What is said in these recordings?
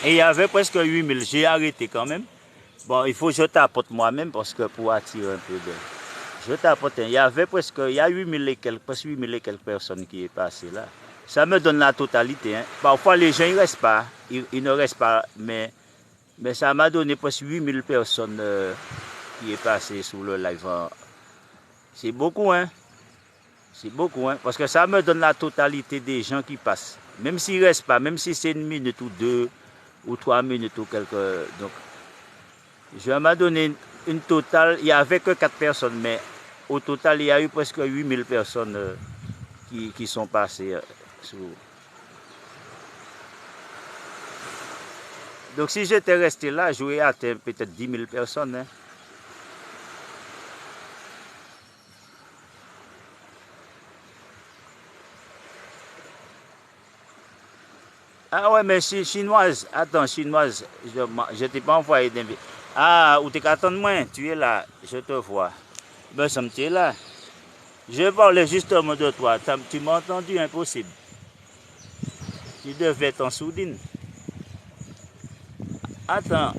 Et il y avait presque 8000. J'ai arrêté quand même. Bon, il faut que je tapote moi-même parce que pour attirer un peu de... Je tapote. Il y avait presque... Il y a 8000 et quelques, presque 8000 et quelques personnes qui est passé là. Ça me donne la totalité. Hein. Parfois, les gens, ils ne restent pas. Ils ne restent pas. Mais ça m'a donné presque 8000 personnes qui est passé sur le live. C'est beaucoup, hein. C'est beaucoup, hein. Parce que ça me donne la totalité des gens qui passent. Même s'ils ne restent pas, même si c'est 1 minute ou 2 ou 3 minutes ou quelque... Donc, je m'a donné une totale, il n'y avait que 4 personnes, mais au total, il y a eu presque 8000 personnes qui sont passées. Donc si j'étais resté là, j'aurais atteint peut-être 10 000 personnes. Hein. Ah ouais, mais chinoise, attends, chinoise, je t'ai pas envoyé d'invitation. Ah, où t'es qu'attends moi, tu es là, je te vois. Ben, ça me t'es là. Je parlais justement de toi, tu m'as entendu, impossible. Tu devais être en sourdine. Attends.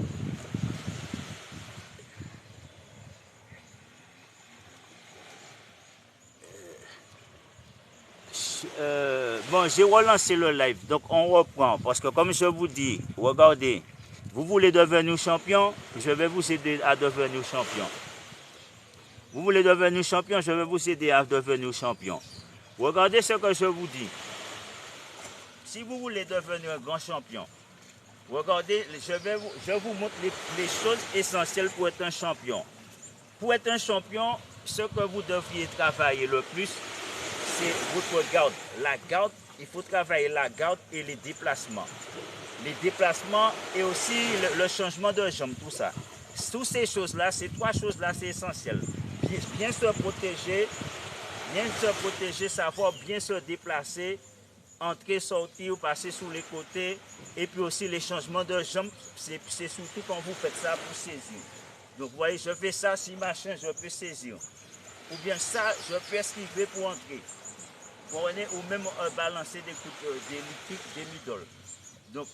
Bon, j'ai relancé le live, donc on reprend. Parce que comme je vous dis, regardez, vous voulez devenir champion, je vais vous aider à devenir champion. Vous voulez devenir champion, je vais vous aider à devenir champion. Regardez ce que je vous dis. Si vous voulez devenir un grand champion, regardez, je vous montre les choses essentielles pour être un champion. Pour être un champion, ce que vous devriez travailler le plus, c'est votre garde. La garde, il faut travailler la garde et les déplacements. Les déplacements et aussi le changement de jambes, tout ça. Toutes ces choses-là, ces trois choses-là, c'est essentiel. Bien se protéger, savoir bien se déplacer, entrer, sortir, passer sur les côtés. Et puis aussi les changements de jambes, c'est surtout quand vous faites ça pour saisir. Donc vous voyez, je fais ça, si machin, je peux saisir. Ou bien ça, je peux esquiver pour entrer. Vous comprenez? Ou même balancer des coups des middle. Donc,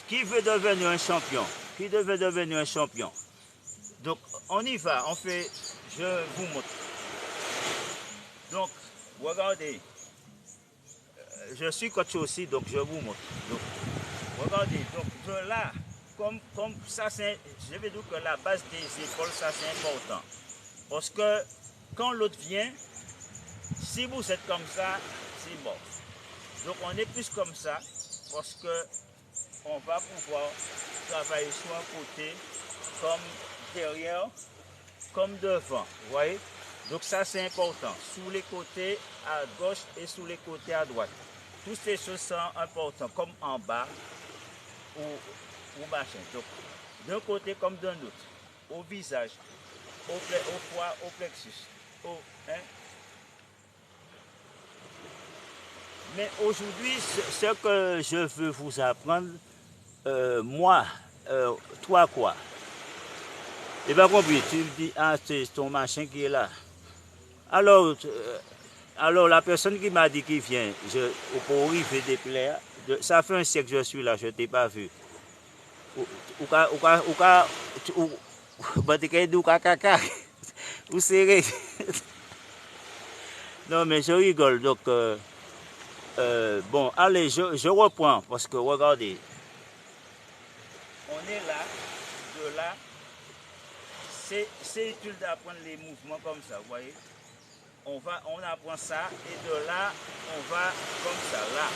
qui veut devenir un champion? Qui veut devenir un champion? Donc, on y va, on fait, je vous montre. Donc, regardez, je suis coach aussi, donc je vous montre. Donc, regardez, donc de là, comme ça, je vais dire que la base des épaules, ça c'est important. Parce que quand l'autre vient, si vous êtes comme ça, c'est mort. Donc on est plus comme ça, parce que on va pouvoir travailler soit à côté, comme derrière, comme devant. Vous voyez? Donc ça c'est important. Sous les côtés à gauche et sous les côtés à droite. Toutes ces choses sont importantes, comme en bas ou machin. Donc d'un côté comme d'un autre. Au visage, au foie, au plexus. Hein? Mais aujourd'hui, ce que je veux vous apprendre, moi, toi quoi? Et bien compris, tu me dis, ah, c'est ton machin qui est là. Alors la personne qui m'a dit qu'il vient, pour arriver des plaies, ça fait un siècle que je suis là, je ne t'ai pas vu. Ou serré. Non, mais je rigole, donc, bon, allez, je reprends, parce que regardez, on est là, de là, c'est utile d'apprendre les mouvements comme ça, vous voyez. On apprend ça, et de là, on va comme ça, là.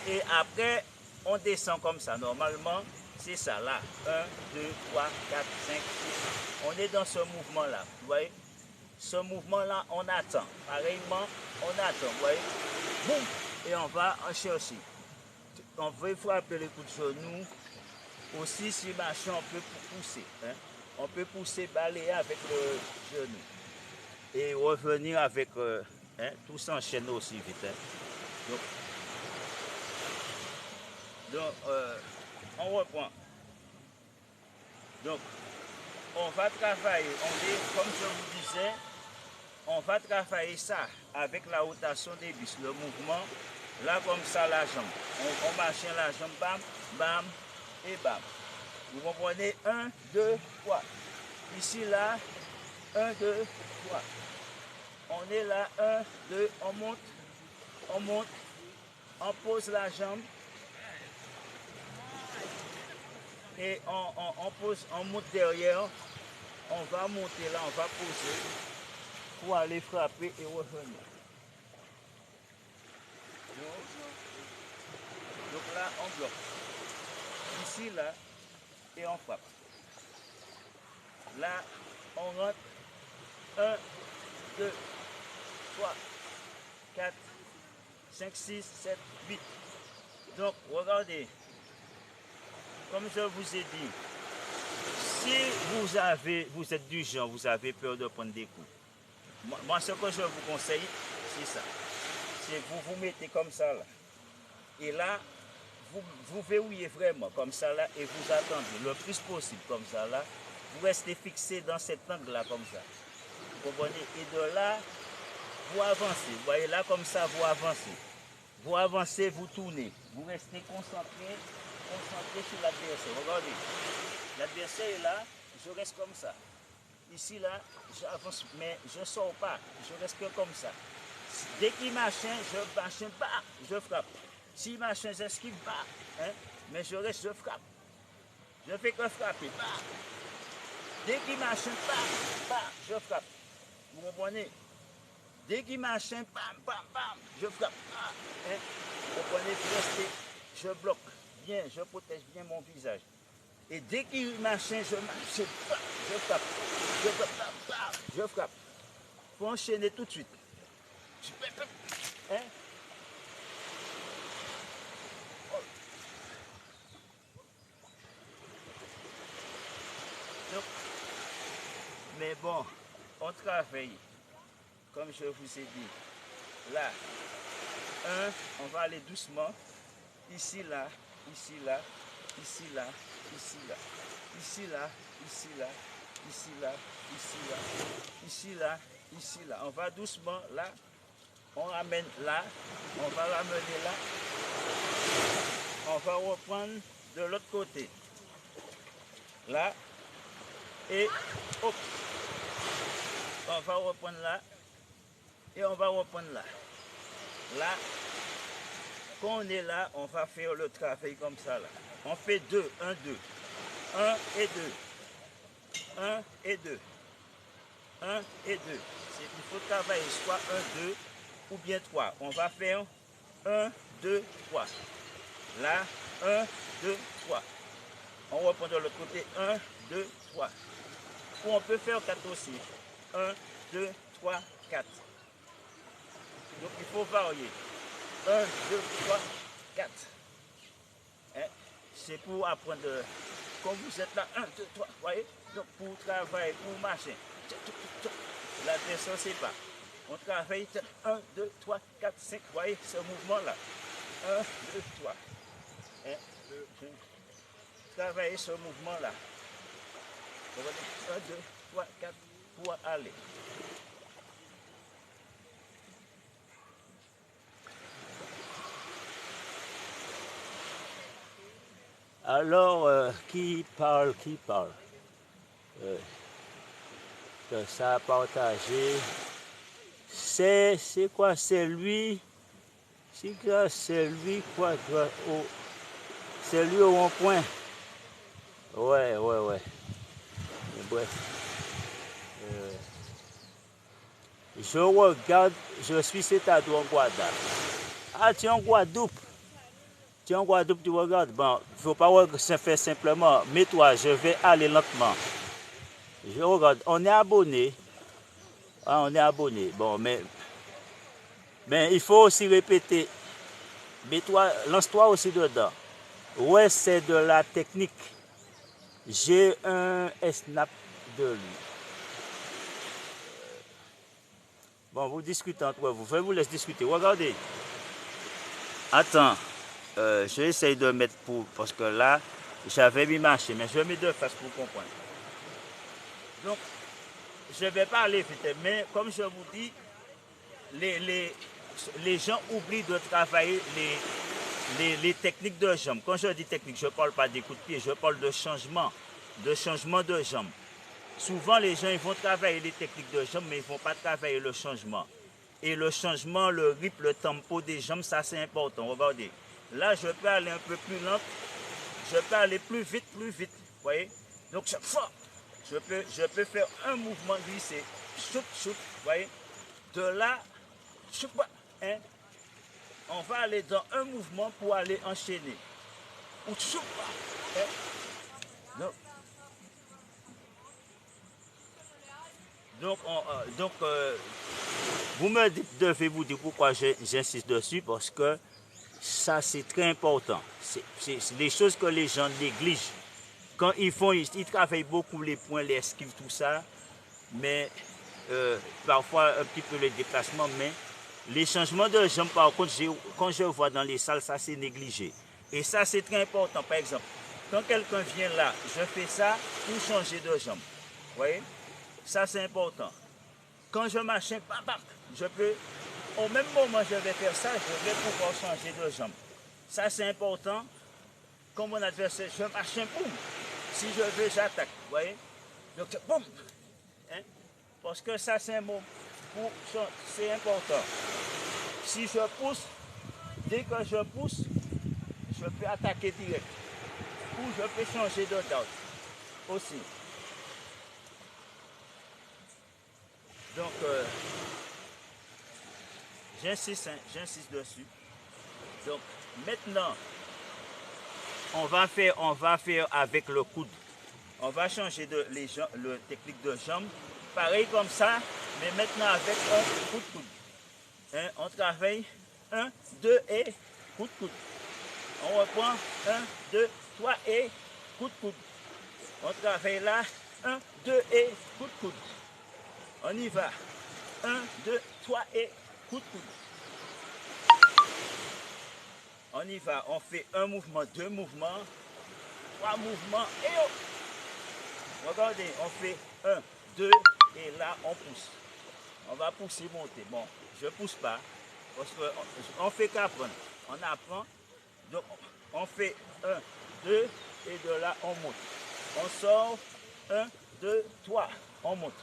Et après, on descend comme ça. Normalement, c'est ça, là. 1, 2, 3, 4, 5, 6. On est dans ce mouvement-là, vous voyez. Ce mouvement-là, on attend. Pareillement, on attend, vous voyez. Boum! Et on va en chercher. On veut frapper les coups de genoux. Aussi, si machin, on peut pousser. Hein? On peut pousser, balayer avec le genou. Et revenir avec... hein, tout s'enchaîne aussi vite. Hein? Donc on reprend. Donc, on va travailler, comme je vous disais, on va travailler ça avec la rotation des bis, le mouvement Là, comme ça, la jambe. On maintient la jambe, bam, bam, et bam. Vous comprenez? 1, 2, 3. Ici, là, 1, 2, 3. On est là, 1, 2, on monte, on pose la jambe. Et on monte derrière. On va monter là, on va poser pour aller frapper et revenir. Donc là, on bloque. Ici, là, et on frappe. Là, on rentre. 1, 2, 3, 4, 5, 6, 7, 8. Donc, regardez. Comme je vous ai dit, si vous êtes du genre, vous avez peur de prendre des coups. Moi, ce que je vous conseille, c'est ça. C'est vous mettez comme ça là. Et là, vous verrouillez vraiment comme ça là et vous attendez le plus possible comme ça là. Vous restez fixé dans cet angle là comme ça. Vous comprenez? Et de là, vous avancez. Vous voyez là comme ça, vous avancez. Vous avancez, vous tournez. Vous restez concentré sur l'adversaire. Regardez. L'adversaire est là, je reste comme ça. Ici là, j'avance, mais je ne sors pas. Je reste que comme ça. Dès qu'il machin, je frappe. Si machin, j'esquive, hein, mais je reste, je frappe. Je fais que frapper. Dès qu'il machin, je frappe. Vous comprenez? Dès qu'il machin, je frappe. Hein? Vous comprenez? Je bloque bien, je protège bien mon visage. Et dès qu'il machin, je frappe. Je frappe. Il faut enchaîner tout de suite. Hein? Donc, mais bon, on travaille, comme je vous ai dit. Là, on va aller doucement. Ici, là, ici, là, ici, là, ici, là, ici, là, ici, là, ici, là, ici, là, ici, là, ici, là. On va doucement, là. On ramène là. On va ramener là. On va reprendre de l'autre côté. Là. Et hop. On va reprendre là. Et on va reprendre là. Là. Quand on est là, on va faire le travail comme ça là. On fait 2, 1, 2. 1 et 2. 1 et 2. 1 et 2. Il faut travailler soit 1, 2 ou bien 3. On va faire 1, 2, 3. Là, 1, 2, 3. On reprend de l'autre côté 1, 2, 3. Ou on peut faire 4 aussi. 1, 2, 3, 4. Donc il faut varier. 1, 2, 3, 4. Hein? C'est pour apprendre, quand vous êtes là, 1, 2, 3, voyez? Donc pour travailler, pour marcher. L'adversaire, c'est pas. On travaille 1, 2, 3, 4, 5, voyez ce mouvement-là. 1, 2, 3. Hein? Travailler ce mouvement-là. 1, 2, 3, 4 pour aller. Alors, qui parle? Que ça a partagé. C'est quoi? C'est lui. C'est lui quoi? C'est lui au rond-point. Ouais. Mais bref. Je regarde, je suis c'est-à-dire en Guadeloupe. Ah, tu es en Guadeloupe. Tu regardes. Bon, il ne faut pas faire simplement. Mets-toi, je vais aller lentement. Je regarde, on est abonné. Ah, on est abonné. Bon, mais il faut aussi répéter. Mets-toi, lance-toi aussi dedans. Ouais, c'est de la technique. J'ai un snap de lui. Bon, vous discutez entre vous. Je vous laisse discuter. Regardez. Attends. J'essaye de mettre parce que là, j'avais mis marché, mais je mets deux faces pour comprendre. Donc, je ne vais pas aller vite, mais comme je vous dis, les gens oublient de travailler les techniques de jambes. Quand je dis technique, je ne parle pas des coups de pied, je parle de changement de jambes. Souvent, les gens ils vont travailler les techniques de jambes, mais ils ne vont pas travailler le changement. Et le changement, le rythme, le tempo des jambes, ça c'est important. Regardez, là je peux aller un peu plus lent, je peux aller plus vite, vous voyez. Donc je peux faire un mouvement glissé, shoot, vous voyez. De là, hein, on va aller dans un mouvement pour aller enchaîner. Ou hein. Donc, vous me devez vous dire pourquoi j'insiste dessus, parce que ça c'est très important. C'est les choses que les gens négligent. Quand ils travaillent beaucoup les points, les esquives, tout ça, mais parfois un petit peu le déplacement, mais les changements de jambes, par contre, quand je vois dans les salles, ça c'est négligé. Et ça c'est très important. Par exemple, quand quelqu'un vient là, je fais ça pour changer de jambe. Vous voyez? Ça, c'est important. Quand je marche, je peux, au même moment je vais faire ça, je vais pouvoir changer de jambe. Ça, c'est important. Comme mon adversaire, je marche, boum. Si je veux, j'attaque. Vous voyez? Donc, boum. Hein? Parce que ça, c'est un mot. C'est important. Si je pousse, dès que je pousse, je peux attaquer direct. Ou je peux changer de date aussi. Donc, j'insiste dessus. Donc, maintenant, on va faire avec le coude. On va changer le technique de jambe. Pareil comme ça, mais maintenant avec un coup de coude. Hein, on travaille 1, 2 et coup de coude. On reprend 1, 2, 3 et coup de coude. On travaille là 1, 2 et coup de coude. On y va. 1, 2, 3 et coup de coude. On y va. On fait un mouvement, deux mouvements, trois mouvements et hop. Regardez, on fait 1, 2 et là on pousse. On va pousser, monter. Bon, je ne pousse pas parce qu'on fait qu'apprendre. On apprend. Donc on fait 1, 2 et de là on monte. On sort 1, 2, 3. On monte.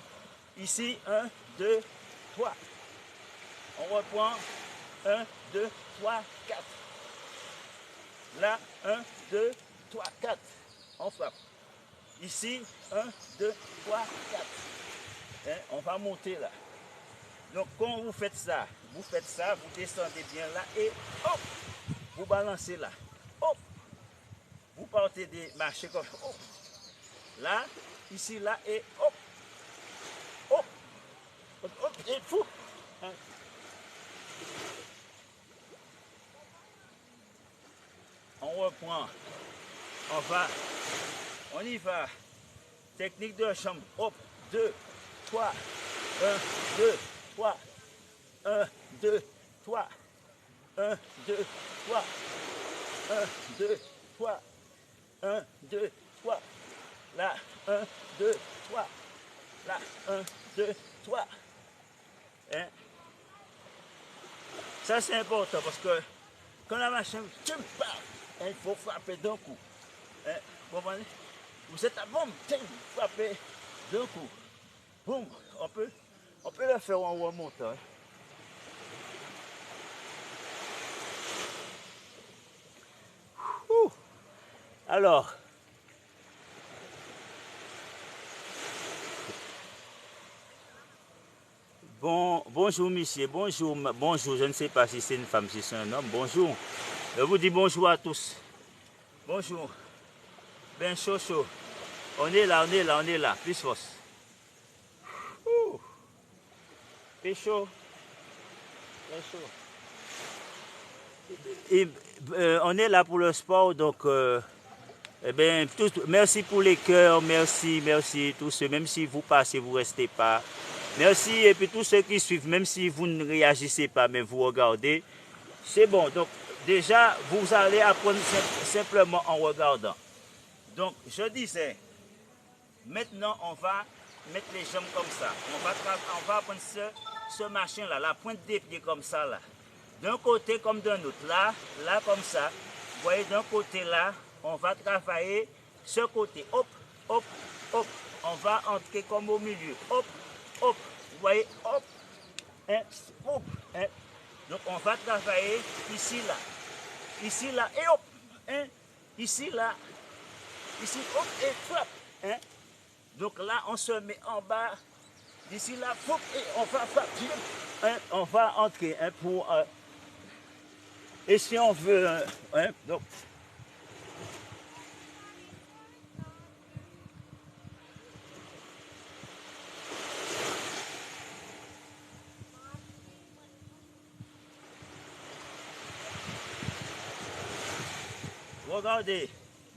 Ici, 1, 2, 3. On reprend 1, 2, 3, 4. Là, 1, 2, 3, 4. On frappe. Ici, 1, 2, 3, 4. Hein, on va monter là. Donc, quand vous faites ça, vous descendez bien là et hop, vous balancez là. Hop, vous partez des marcher comme hop. Là, ici, là et hop. Hop, hop, et fou. Hein. On reprend. On y va. Technique de chambre. Hop, 2, 3, 1, 2, 3, 1, 2, 3, 1, 2, 3, 1, 2, 3, 1, 2, 3. Là, 1, 2, 3. Là, 1, 2, 3. Hein? Ça, c'est important parce que quand la machine, il faut frapper d'un coup. Hein? Vous comprenez? Vous êtes à bombe, vous frappez d'un coup. Boum, on peut le faire en remontant. Hein? Alors, bonjour monsieur, bonjour, je ne sais pas si c'est une femme, si c'est un homme, bonjour. Je vous dis bonjour à tous. Bonjour. Ben chaud. On est là, plus force. C'est chaud. Et, on est là pour le sport, donc eh bien, merci pour les cœurs, merci, tous ceux, même si vous passez, vous ne restez pas. Merci, et puis tous ceux qui suivent, même si vous ne réagissez pas, mais vous regardez, c'est bon. Donc, déjà, vous allez apprendre simplement en regardant. Donc, je disais, maintenant, on va mettre les jambes comme ça. On va apprendre ce machin-là, la pointe des pieds comme ça, là. d'un côté comme d'un autre. Là comme ça. Vous voyez, d'un côté là, on va travailler ce côté. Hop, hop, hop. On va entrer comme au milieu. Hop, hop. Vous voyez, hop, hein, hop. Hein. Donc on va travailler ici là, et hop. Hein. Ici là, ici, hop, et frappe. Hein. Donc là, on se met en bas. D'ici là, hop, et on va frapper. Hein. On va entrer hein, pour... et si on veut... hein, donc, regardez,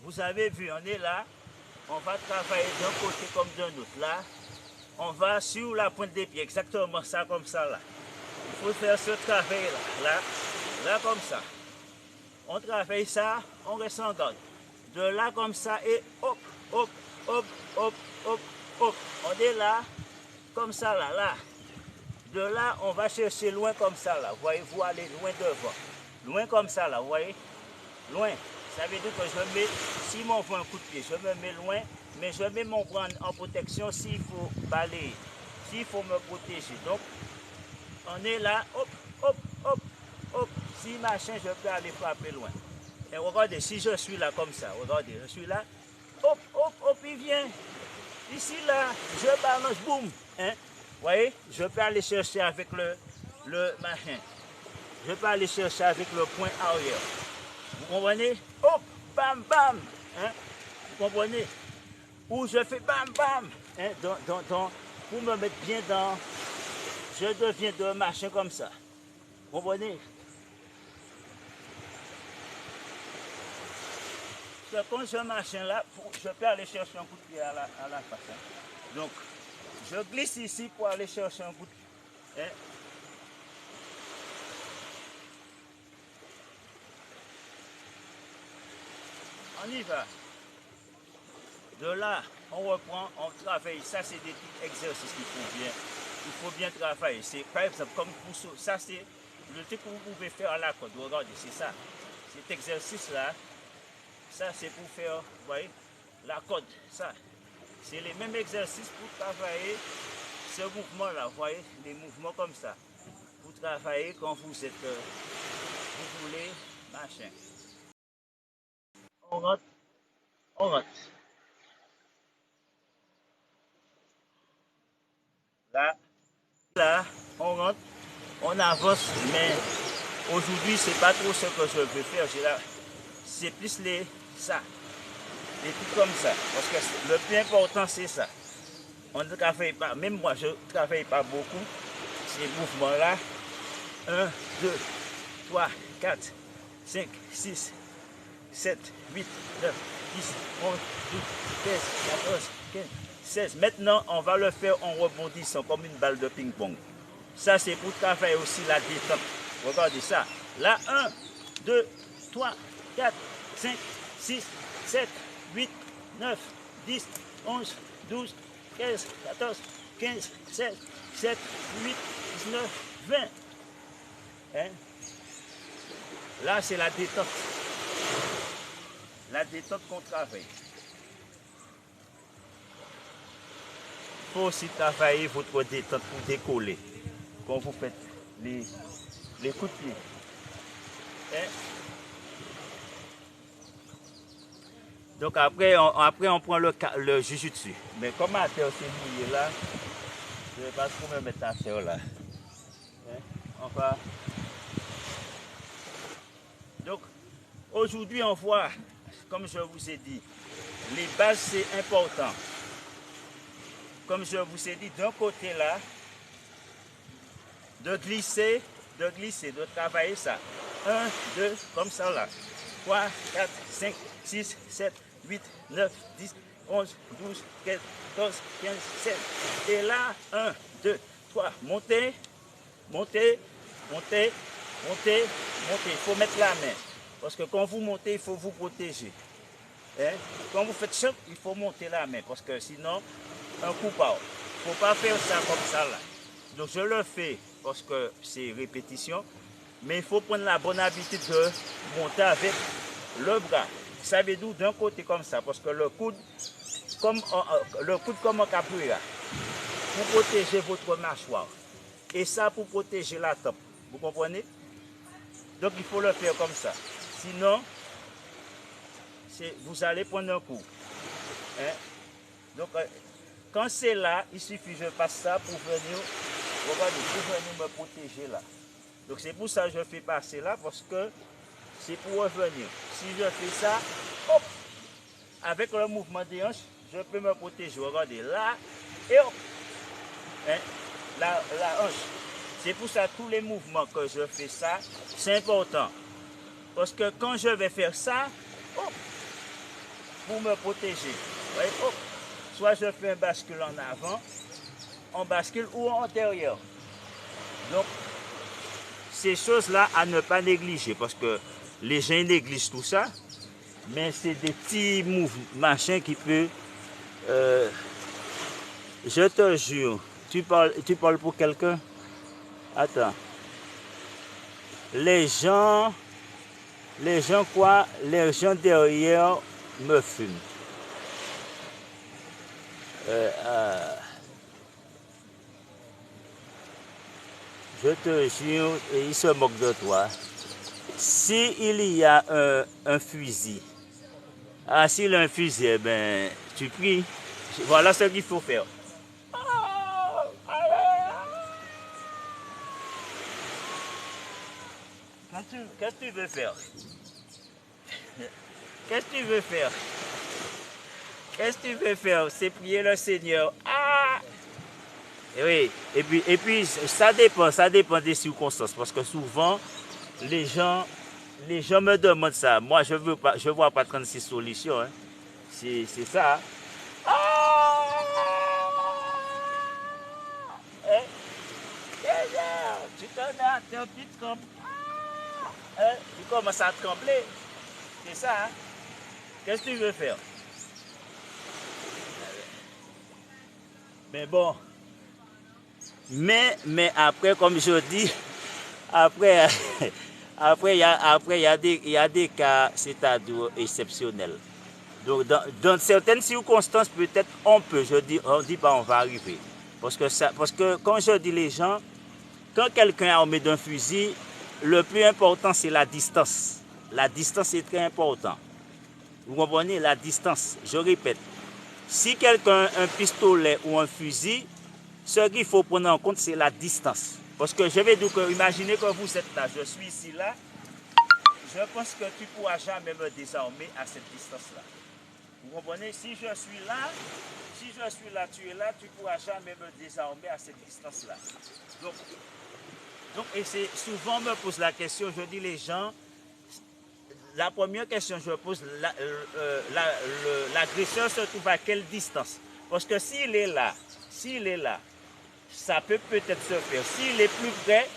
vous avez vu, on est là. On va travailler d'un côté comme d'un autre. Là, on va sur la pointe des pieds, exactement ça, comme ça, là. Il faut faire ce travail-là, là, comme ça. On travaille ça, on reste en garde. De là, comme ça, et hop, hop, hop, hop, hop, hop. On est là, comme ça, là. De là, on va chercher loin comme ça, là. Voyez-vous, aller loin devant. Loin comme ça, là, vous voyez? Loin. Ça veut dire que je mets, si mon voit un coup de pied, je me mets loin, mais je mets mon bras en protection s'il faut balayer, s'il faut me protéger. Donc, on est là, hop, hop, hop, hop. Si machin, je peux aller frapper loin. Et regardez, si je suis là comme ça, regardez, je suis là, hop, hop, hop, il vient. Ici, là, je balance, boum. Hein? Vous voyez, je peux aller chercher avec le machin. Je peux aller chercher avec le point arrière. Vous comprenez? Hop, bam, bam. Hein? Vous comprenez? Ou je fais bam, bam. Hein? Pour me mettre bien dans... Je deviens de machin comme ça. Vous comprenez? Quand je machin là, je peux aller chercher un coup de pied à la face. Hein? Donc, je glisse ici pour aller chercher un coup de pied. Hein? On y va. De là, on reprend, on travaille. Ça, c'est des petits exercices qu'il faut bien travailler. C'est par exemple comme pour ça, c'est le truc que vous pouvez faire à la corde. Regardez, c'est ça. Cet exercice-là, ça c'est pour faire, vous voyez, la corde. Ça, c'est les mêmes exercices pour travailler ce mouvement-là. Vous voyez, les mouvements comme ça. Pour travailler quand vous êtes, vous voulez, machin. On rentre, on rentre. Là, on rentre, on avance, mais aujourd'hui, c'est pas trop ce que je veux faire. C'est plus ça, des trucs comme ça. Parce que le plus important, c'est ça. On ne travaille pas, même moi, je ne travaille pas beaucoup ces mouvements-là. 1, 2, 3, 4, 5, 6, 7, 8, 9, 10, 11, 12, 13, 14, 15, 16. Maintenant, on va le faire en rebondissant comme une balle de ping-pong. Ça, c'est pour travailler aussi la détente. Regardez ça. Là, 1, 2, 3, 4, 5, 6, 7, 8, 9, 10, 11, 12, 13, 14, 15, 16, 17, 18, 19, 20. Hein? Là, c'est la détente. La détente qu'on travaille. Il faut aussi travailler votre détente pour décoller. Quand vous faites les coups de pied. Hein? Donc après on prend le jujutsu. Mais comme à terre c'est mouillé là, je ne vais pas trop me mettre à faire là. Hein? On va. Donc aujourd'hui on voit, comme je vous ai dit, les bases c'est important. Comme je vous ai dit, d'un côté là, de glisser, de travailler ça. 1, 2, comme ça là. 3, 4, 5, 6, 7, 8, 9, 10, 11, 12, 13, 14, 15, 16. Et là, 1, 2, 3, montez, montez, montez, montez, montez. Il faut mettre la main. Parce que quand vous montez, il faut vous protéger. Hein? Quand vous faites choc, il faut monter la main. Parce que sinon, un coup part. Il ne faut pas faire ça comme ça là. Donc je le fais parce que c'est répétition. Mais il faut prendre la bonne habitude de monter avec le bras. Savez-vous, d'un côté comme ça, parce que le coude, comme en capoeira, pour protéger votre mâchoire. Et ça pour protéger la tempe. Vous comprenez? Donc il faut le faire comme ça. Sinon, vous allez prendre un coup. Hein? Donc quand c'est là, il suffit que je passe ça pour venir, regardez, pour venir me protéger là. Donc c'est pour ça que je fais passer là, parce que c'est pour revenir. Si je fais ça, hop, avec le mouvement des hanches, je peux me protéger. Regardez là, et hop, hein, la hanche. C'est pour ça tous les mouvements que je fais ça, c'est important. Parce que quand je vais faire ça, hop, pour me protéger, voyez, hop, soit je fais un bascule en avant, en bascule ou en derrière. Donc, ces choses-là à ne pas négliger, parce que les gens négligent tout ça, mais c'est des petits mouvements, machin qui peut... je te jure, tu parles pour quelqu'un? Attends. Les gens quoi? Les gens derrière me fument. Je te jure, ils se moquent de toi. S'il y a un fusil, s'il y a un fusil, eh ben, tu pries. Voilà ce qu'il faut faire. Qu'est-ce que tu veux faire? Qu'est-ce que tu veux faire? Qu'est-ce que tu veux faire? C'est prier le Seigneur. Et oui, et puis ça dépend des circonstances. Parce que souvent, les gens me demandent ça. Moi, je ne vois pas 36 solutions. Hein. C'est ça. Hein? Tu te mets à terre, tu trembles. Hein? Tu commences à trembler. C'est ça. Hein? Qu'est-ce que tu veux faire? Mais bon. Mais après, comme je dis, après, il y a des cas, c'est-à-dire exceptionnels. Donc, dans certaines circonstances, peut-être on dit pas on va arriver. Parce que quand je dis les gens, quand quelqu'un est armé d'un fusil, le plus important, c'est la distance. La distance est très importante. Vous comprenez? La distance. Je répète. Si quelqu'un a un pistolet ou un fusil, ce qu'il faut prendre en compte, c'est la distance. Parce que je vais dire que, imaginez que vous êtes là, je suis ici, là. Je pense que tu ne pourras jamais me désarmer à cette distance-là. Vous comprenez? Si je suis là, tu es là, tu ne pourras jamais me désarmer à cette distance-là. Donc, et c'est souvent on me pose la question, je dis les gens, la première question que je pose, l'agresseur se trouve à quelle distance? Parce que s'il est là, ça peut peut-être se faire. S'il est plus près,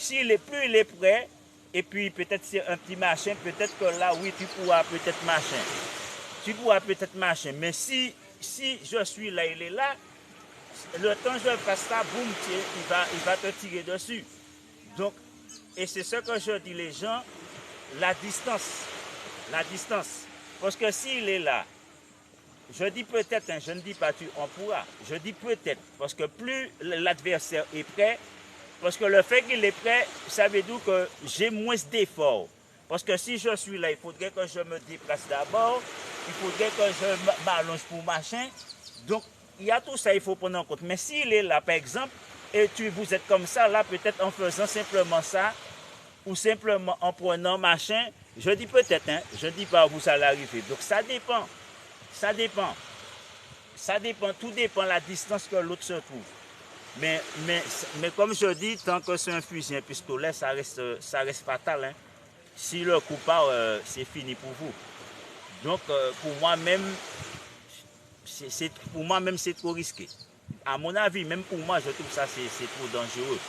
il est prêt, et puis peut-être c'est un petit machin, peut-être que là, oui, tu pourras peut-être machin. Mais si je suis là, il est là, le temps que je fasse ça, boum, il va te tirer dessus. Donc, et c'est ce que je dis les gens, la distance. Parce que s'il est là, je dis peut-être, hein, je ne dis pas on pourra, je dis peut-être, parce que plus l'adversaire est prêt, parce que le fait qu'il est prêt, ça veut dire que j'ai moins d'efforts. Parce que si je suis là, il faudrait que je me déplace d'abord, il faudrait que je m'allonge pour machin. Donc, il y a tout ça, il faut prendre en compte. Mais s'il est là, par exemple, et vous êtes comme ça, là, peut-être en faisant simplement ça, ou simplement en prenant machin, je dis peut-être, hein, je ne dis pas où vous allez arriver. Donc, ça dépend. Tout dépend de la distance que l'autre se trouve. Mais comme je dis, tant que c'est un fusil, un pistolet, ça reste fatal. Hein. Si le coup part, c'est fini pour vous. Donc, pour moi-même, c'est trop risqué. À mon avis, même pour moi, je trouve ça c'est trop dangereux.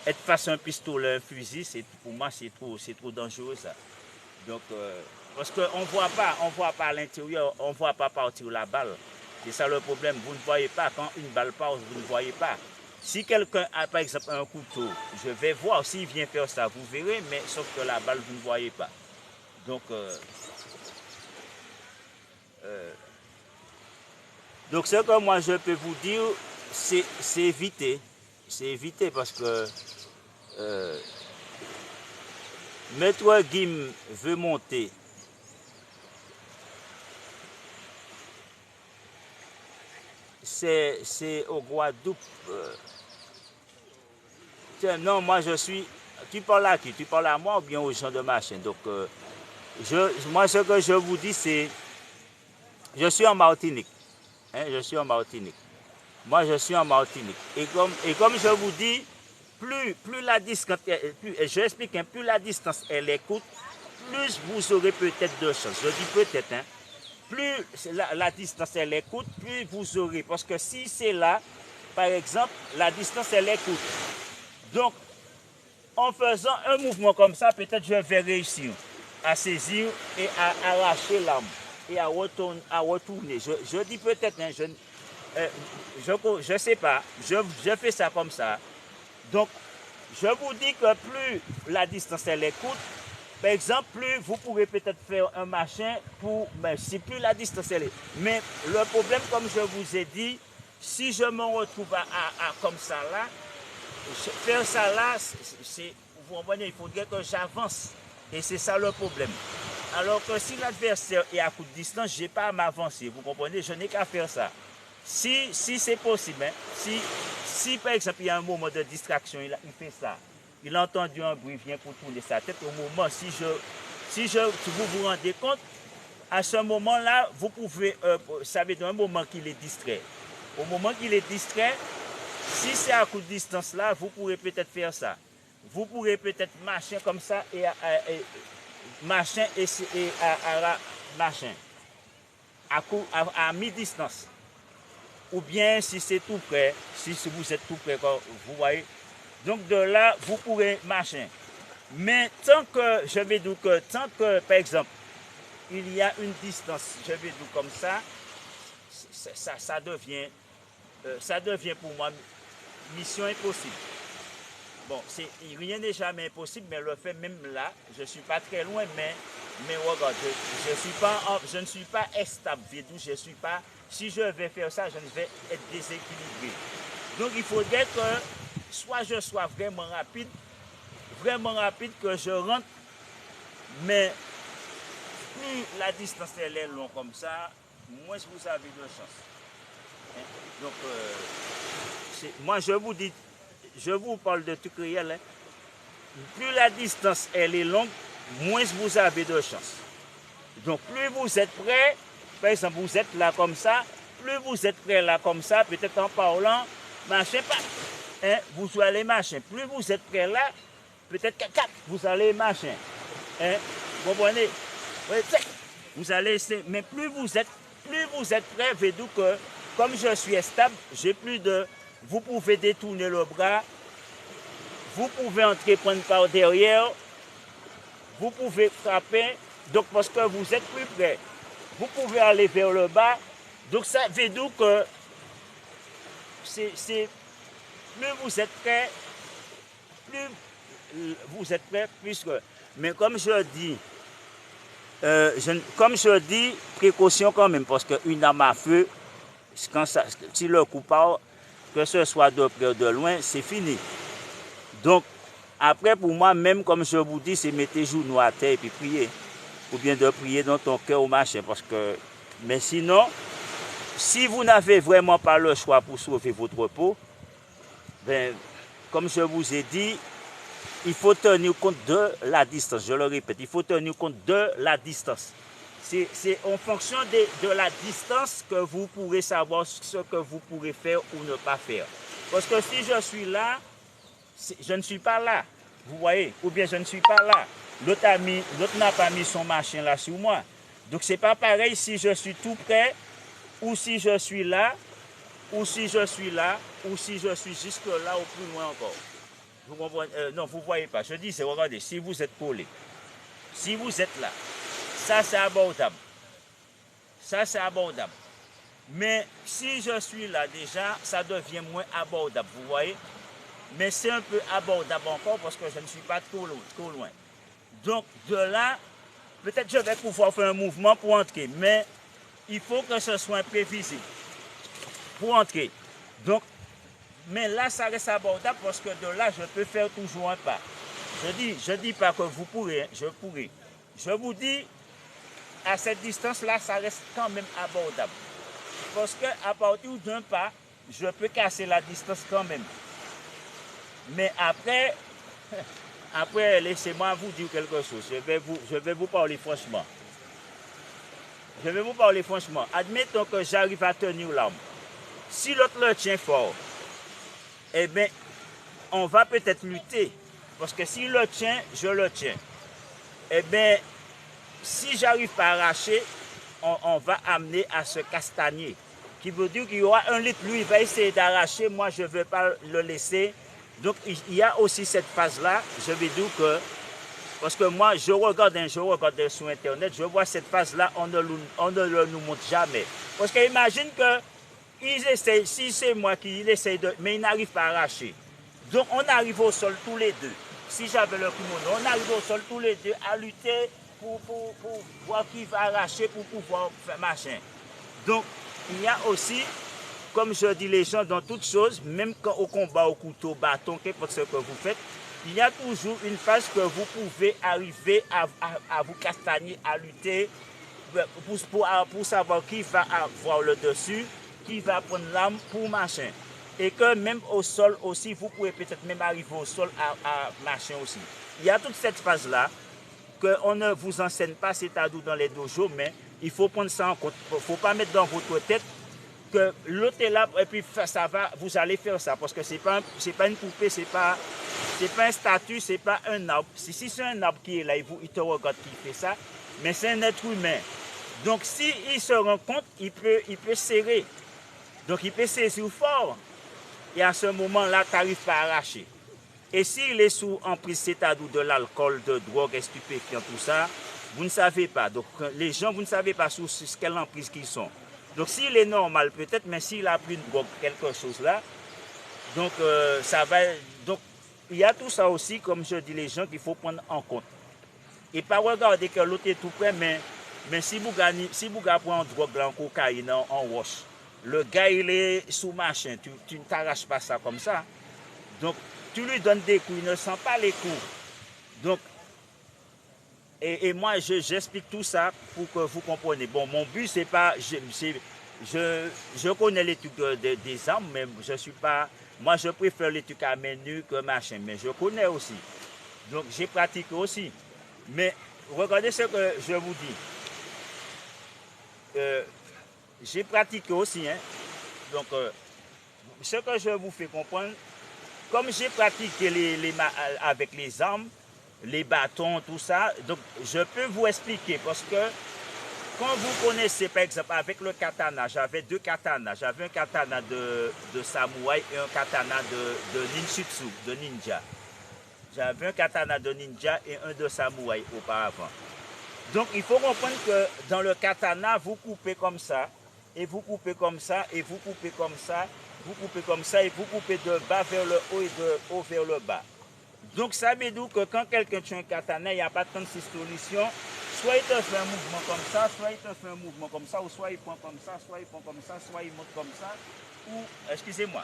Être face à un pistolet, un fusil, pour moi, c'est trop dangereux ça. Donc, parce qu'on ne voit pas à l'intérieur, on ne voit pas partir la balle. C'est ça le problème. Vous ne voyez pas, quand une balle passe, vous ne voyez pas. Si quelqu'un a par exemple un couteau, je vais voir s'il vient faire ça, vous verrez, mais sauf que la balle, vous ne voyez pas. Donc, ce que moi je peux vous dire, c'est éviter. C'est éviter parce que Maître Gim veut monter. C'est au Guadeloupe. Tiens, non, moi je suis. Tu parles à qui? Tu parles à moi ou bien aux gens de ma chaîne? Donc, moi ce que je vous dis, c'est. Je suis en Martinique. Hein, je suis en Martinique. Moi je suis en Martinique. Et comme je vous dis, plus la distance, je explique, hein, plus la distance elle est courte, plus vous aurez peut-être de chance. Je dis peut-être, hein. Plus la distance elle est courte, plus vous aurez. Parce que si c'est là, par exemple, la distance elle est courte. Donc, en faisant un mouvement comme ça, peut-être je vais réussir à saisir et à arracher l'arme et à retourner. Je dis peut-être, hein, je ne sais pas, je fais ça comme ça. Donc, je vous dis que plus la distance elle est courte, par exemple, plus vous pourrez peut-être faire un machin pour, mais si plus la distance elle est. Mais le problème, comme je vous ai dit, si je me retrouve comme ça là, faire ça là, vous comprenez, il faudrait que j'avance. Et c'est ça le problème. Alors que si l'adversaire est à courte distance, je n'ai pas à m'avancer. Vous comprenez, je n'ai qu'à faire ça. Si c'est possible, hein, si par exemple il y a un moment de distraction, il fait ça, il a entendu un bruit, il vient pour tourner sa tête, au moment, si vous vous rendez compte, à ce moment-là, vous pouvez, ça veut dire un moment qu'il est distrait. Au moment qu'il est distrait, si c'est à courte distance là, vous pourrez peut-être faire ça. Vous pourrez peut-être marcher comme ça et machin à mi-distance. Ou bien si c'est tout près, si vous êtes tout près, vous voyez. Donc de là, vous pourrez marcher. Mais tant que, je vais dire que, tant que, par exemple, il y a une distance, je vais dire comme ça, ça devient pour moi mission impossible. Bon, rien n'est jamais impossible, mais le fait même là, je ne suis pas très loin, mais regarde, je ne suis pas stable, je suis pas, si je vais faire ça, je vais être déséquilibré. Donc il faudrait que soit je sois vraiment rapide que je rentre, mais plus la distance elle est longue comme ça, moins vous avez de chance. Hein? Donc, moi je vous dis, je vous parle de trucs réels. Hein. Plus la distance elle est longue, moins vous avez de chance. Donc plus vous êtes prêt, par exemple vous êtes là comme ça, plus vous êtes prêt là comme ça, peut-être en parlant, machin pas. Hein, vous allez machin. Plus vous êtes prêt là, peut-être vous allez machin. Hein, vous comprenez? Vous allez essayer, mais plus vous êtes prêt, veut dire que comme je suis stable, j'ai plus de. Vous pouvez détourner le bras, vous pouvez entreprendre par derrière, vous pouvez frapper, donc parce que vous êtes plus près. Vous pouvez aller vers le bas, donc ça veut dire que plus vous êtes prêt, puisque. Mais comme je dis, précaution quand même, parce qu'une arme à feu, si le coup part, que ce soit de près ou de loin, c'est fini. Donc, après, pour moi, même comme je vous dis, c'est mettre les genoux à terre et puis prier. Ou bien de prier dans ton cœur au machin. Mais sinon, si vous n'avez vraiment pas le choix pour sauver votre peau, ben, comme je vous ai dit, il faut tenir compte de la distance. Je le répète, il faut tenir compte de la distance. C'est en fonction de la distance que vous pourrez savoir ce que vous pourrez faire ou ne pas faire. Parce que si je suis là, je ne suis pas là. Vous voyez? Ou bien je ne suis pas là. L'autre n'a pas mis son machin là sur moi. Donc c'est pas pareil si je suis tout près, ou si je suis là, ou si je suis là, ou si je suis jusque là ou plus loin encore. Vous comprenez? Non, vous ne voyez pas. Je dis, c'est regardez, si vous êtes collé, si vous êtes là, ça c'est abordable. Ça c'est abordable. Mais si je suis là déjà, ça devient moins abordable, vous voyez. Mais c'est un peu abordable encore parce que je ne suis pas trop loin. Donc de là, peut-être je vais pouvoir faire un mouvement pour entrer, mais il faut que ce soit prévisible pour entrer. Donc, mais là, ça reste abordable parce que de là, je peux faire toujours un pas. Je dis pas que vous pourrez, hein, je pourrai. Je vous dis, à cette distance-là, ça reste quand même abordable. Parce qu'à partir d'un pas, je peux casser la distance quand même. Mais après, laissez-moi vous dire quelque chose. Je vais vous parler franchement. Je vais vous parler franchement. Admettons que j'arrive à tenir l'arme. Si l'autre le tient fort, eh bien, on va peut-être lutter. Parce que s'il le tient, je le tiens. Eh bien, si j'arrive pas à arracher, on va amener à se castagner. Qui veut dire qu'il y aura un litre, lui, il va essayer d'arracher, moi, je ne vais pas le laisser. Donc, il y a aussi cette phase-là, je vais dire que, parce que moi, je regarde sur Internet, je vois cette phase-là, on ne nous montre jamais. Parce que imagine que, ils essayent, si c'est moi qui essaye de, mais ils n'arrivent pas à arracher. Donc, on arrive au sol tous les deux. Si j'avais le kimono, on arrive au sol tous les deux à lutter pour voir qui va arracher, pour pouvoir faire machin. Donc, il y a aussi, comme je dis les gens, dans toutes choses, même quand au combat, au couteau, bâton, qu'importe ce que vous faites, il y a toujours une phase que vous pouvez arriver à vous castagner, à lutter, pour savoir qui va avoir le dessus, qui va prendre l'arme pour machin. Et que même au sol aussi, vous pouvez peut-être même arriver au sol à machin aussi. Il y a toute cette phase-là qu'on ne vous enseigne pas, c'est-à-dire dans les dojos, mais il faut prendre ça en compte. Il ne faut pas mettre dans votre tête que l'autre est là et puis ça va, vous allez faire ça. Parce que ce n'est pas une poupée, ce n'est pas un statut, ce n'est pas un arbre. Si c'est un arbre qui est là, il te regarde qui fait ça, mais c'est un être humain. Donc s'il se rend compte, il peut serrer. Donc il peut saisir fort. Et à ce moment-là, tu n'arrives pas à arracher. Et s'il est sous emprise, c'est-à-dire de l'alcool, de drogue, stupéfiants, tout ça, vous ne savez pas. Donc les gens, vous ne savez pas sous quelle emprise qu'ils sont. Donc s'il est normal peut-être, mais s'il a pris une drogue, quelque chose là, donc ça va. Donc il y a tout ça aussi, comme je dis les gens, qu'il faut prendre en compte. Et pas regarder que l'autre est tout près, mais si vous prenez en drogue, là, en cocaïne, en wash, le gars il est sous machin, tu ne t'arraches pas ça comme ça. Donc tu lui donnes des coups, il ne sent pas les coups. Donc, et moi, j'explique tout ça pour que vous compreniez. Bon, mon but, c'est pas... Je connais les trucs des armes, mais je suis pas... Moi, je préfère les trucs à main nue que machin, mais je connais aussi. Donc, j'ai pratiqué aussi. Mais, regardez ce que je vous dis. J'ai pratiqué aussi, hein. Donc, ce que je vous fais comprendre, comme j'ai pratiqué avec les armes, les bâtons, tout ça, donc je peux vous expliquer parce que quand vous connaissez, par exemple, avec le katana, j'avais deux katanas. J'avais un katana de samouraï et un katana de ninjutsu, de ninja. J'avais un katana de ninja et un de samouraï auparavant. Donc il faut comprendre que dans le katana, vous coupez comme ça, et vous coupez comme ça, et vous coupez comme ça, vous coupez comme ça, et vous coupez de bas vers le haut et de haut vers le bas. Donc ça veut dire que quand quelqu'un tue un katana, il n'y a pas 36 solutions. Soit il te fait un mouvement comme ça, soit il te fait un mouvement comme ça, ou soit il prend comme ça, soit il prend comme ça, soit il monte comme ça, ou, excusez-moi,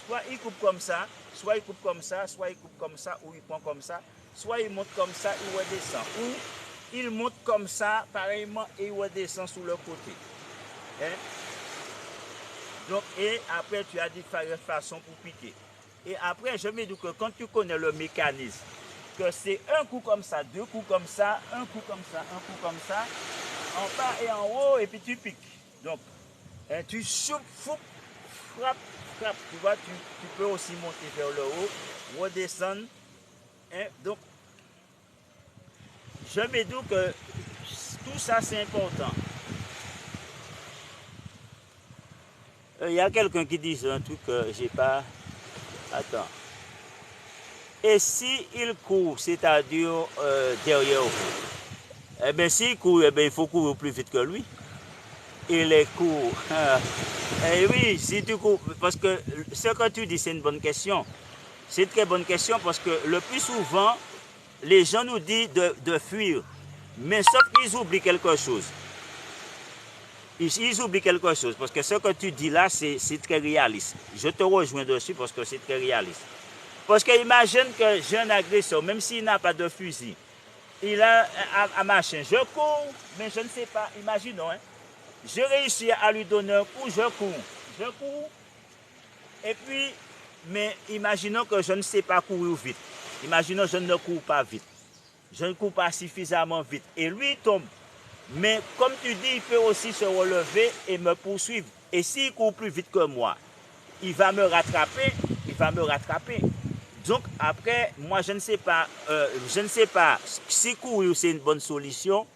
soit il coupe comme ça, soit il coupe comme ça, soit il coupe comme ça, ou il prend comme ça, soit il monte comme ça, il redescend, ou il monte comme ça, pareillement, et il redescend sur le côté. Hein? Donc, et après, tu as différentes façons pour piquer. Et après, je me dis que quand tu connais le mécanisme, que c'est un coup comme ça, deux coups comme ça, un coup comme ça, un coup comme ça, en bas et en haut, et puis tu piques. Donc, hein, tu choupes, frappes, tu vois, tu peux aussi monter vers le haut, redescendre. Hein, donc, je me dis que tout ça, c'est important. Il y a quelqu'un qui dit un truc que j'ai pas... Attends. Et si il court, c'est-à-dire derrière vous, eh bien s'il court, eh bien, il faut courir plus vite que lui. et les cours. Eh oui, si tu cours, parce que ce que tu dis, c'est une bonne question. C'est une très bonne question parce que le plus souvent, les gens nous disent de fuir. Mais sauf qu'ils oublient quelque chose. Ils oublient quelque chose parce que ce que tu dis là, c'est très réaliste. Je te rejoins dessus parce que c'est très réaliste. Parce que imagine que j'ai un agresseur, même s'il n'a pas de fusil, il a un machin. Je cours, mais je ne sais pas. Imaginons, hein. Je réussis à lui donner un coup, je cours. Je cours. Et puis, mais imaginons que je ne sais pas courir vite. Imaginons que je ne cours pas vite. Je ne cours pas suffisamment vite. Et lui, il tombe. Mais comme tu dis, il peut aussi se relever et me poursuivre. Et s'il court plus vite que moi, il va me rattraper. Il va me rattraper. Donc après, moi je ne sais pas si courir c'est une bonne solution.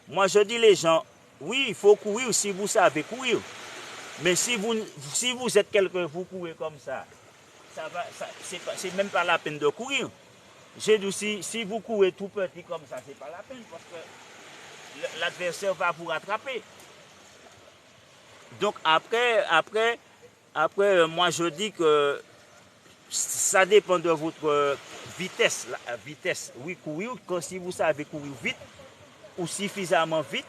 Moi je dis les gens, oui il faut courir si vous savez courir. Mais si vous êtes quelqu'un, vous courez comme ça c'est même pas la peine de courir. J'ai dit si vous courez tout petit comme ça, c'est pas la peine parce que l'adversaire va vous rattraper. Donc après, moi je dis que ça dépend de votre vitesse. La vitesse, oui, courir, si vous savez courir vite ou suffisamment vite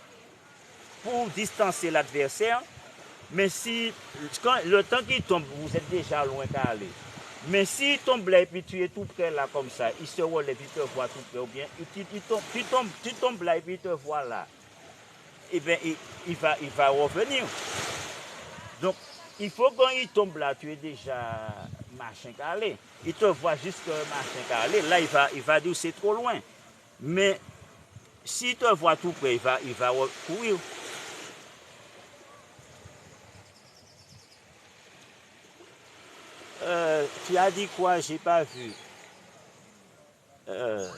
pour distancer l'adversaire. Mais si, le temps qu'il tombe, vous êtes déjà loin qu'à aller. Mais s'il tombe là et puis tu es tout près là comme ça, il se relève, il te voit tout près, ou bien tu tombes là et puis il te voit là, et bien il va revenir. Donc, il faut quand il tombe là, tu es déjà machin calé. Il te voit juste machin calé. Là, il va dire c'est trop loin. Mais s'il te voit tout près, il va courir. Tu as dit quoi? J'ai pas vu. Euh,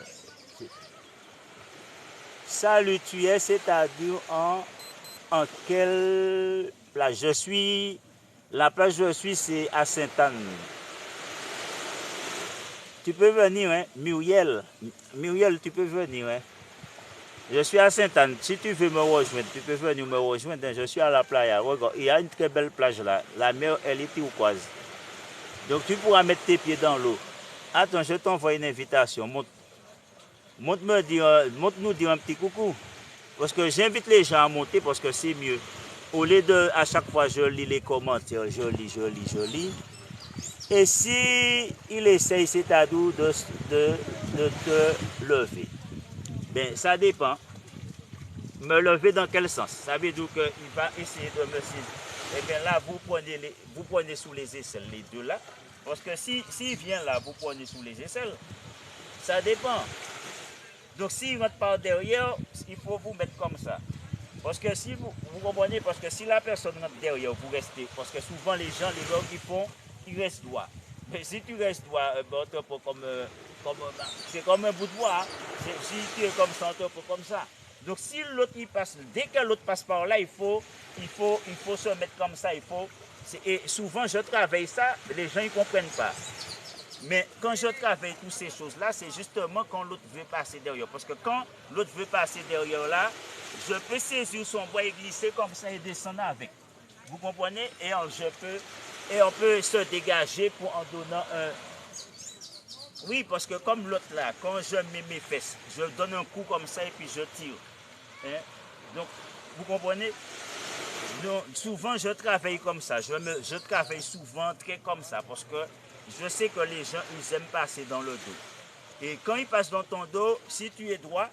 Salut, tu es, c'est-à-dire en quelle plage? La plage où je suis, c'est à Sainte-Anne. Tu peux venir, hein? Muriel. Muriel, tu peux venir, hein? Je suis à Sainte-Anne. Si tu veux me rejoindre, tu peux venir me rejoindre. Je suis à la playa. Regarde, il y a une très belle plage là. La mer, elle est turquoise. Donc tu pourras mettre tes pieds dans l'eau. Attends, je t'envoie une invitation. Monte-nous dire un petit coucou. Parce que j'invite les gens à monter parce que c'est mieux. Au lieu de, à chaque fois, je lis les commentaires, je lis. Et si il essaye, c'est-à-dire de te lever. Ben, ça dépend. Me lever dans quel sens? Ça veut dire qu'il va essayer de me saisir. Et bien là, vous prenez sous les aisselles, les deux là. Parce que s'il vient là, vous prenez sous les aisselles. Ça dépend. Donc s'il rentre par derrière, il faut vous mettre comme ça. Parce que si vous comprenez, parce que si la personne rentre derrière, vous restez. Parce que souvent les gens, les gars qui font, ils restent droits. Mais si tu restes droit, c'est comme un bout de bois. Si tu es comme ça, on te prend comme ça. Donc si l'autre il passe, dès que l'autre passe par là, il faut se mettre comme ça. Et souvent je travaille ça, les gens ne comprennent pas. Mais quand je travaille toutes ces choses-là, c'est justement quand l'autre veut passer derrière. Parce que quand l'autre veut passer derrière là, je peux saisir son bois et glisser comme ça et descendre avec. Vous comprenez? Et on peut se dégager pour en donnant un... Oui, parce que comme l'autre là, quand je mets mes fesses, je donne un coup comme ça et puis je tire. Hein? Donc, vous comprenez? Donc, souvent, je travaille comme ça. Je travaille souvent très comme ça parce que je sais que les gens, ils aiment passer dans le dos. Et quand ils passent dans ton dos, si tu es droit,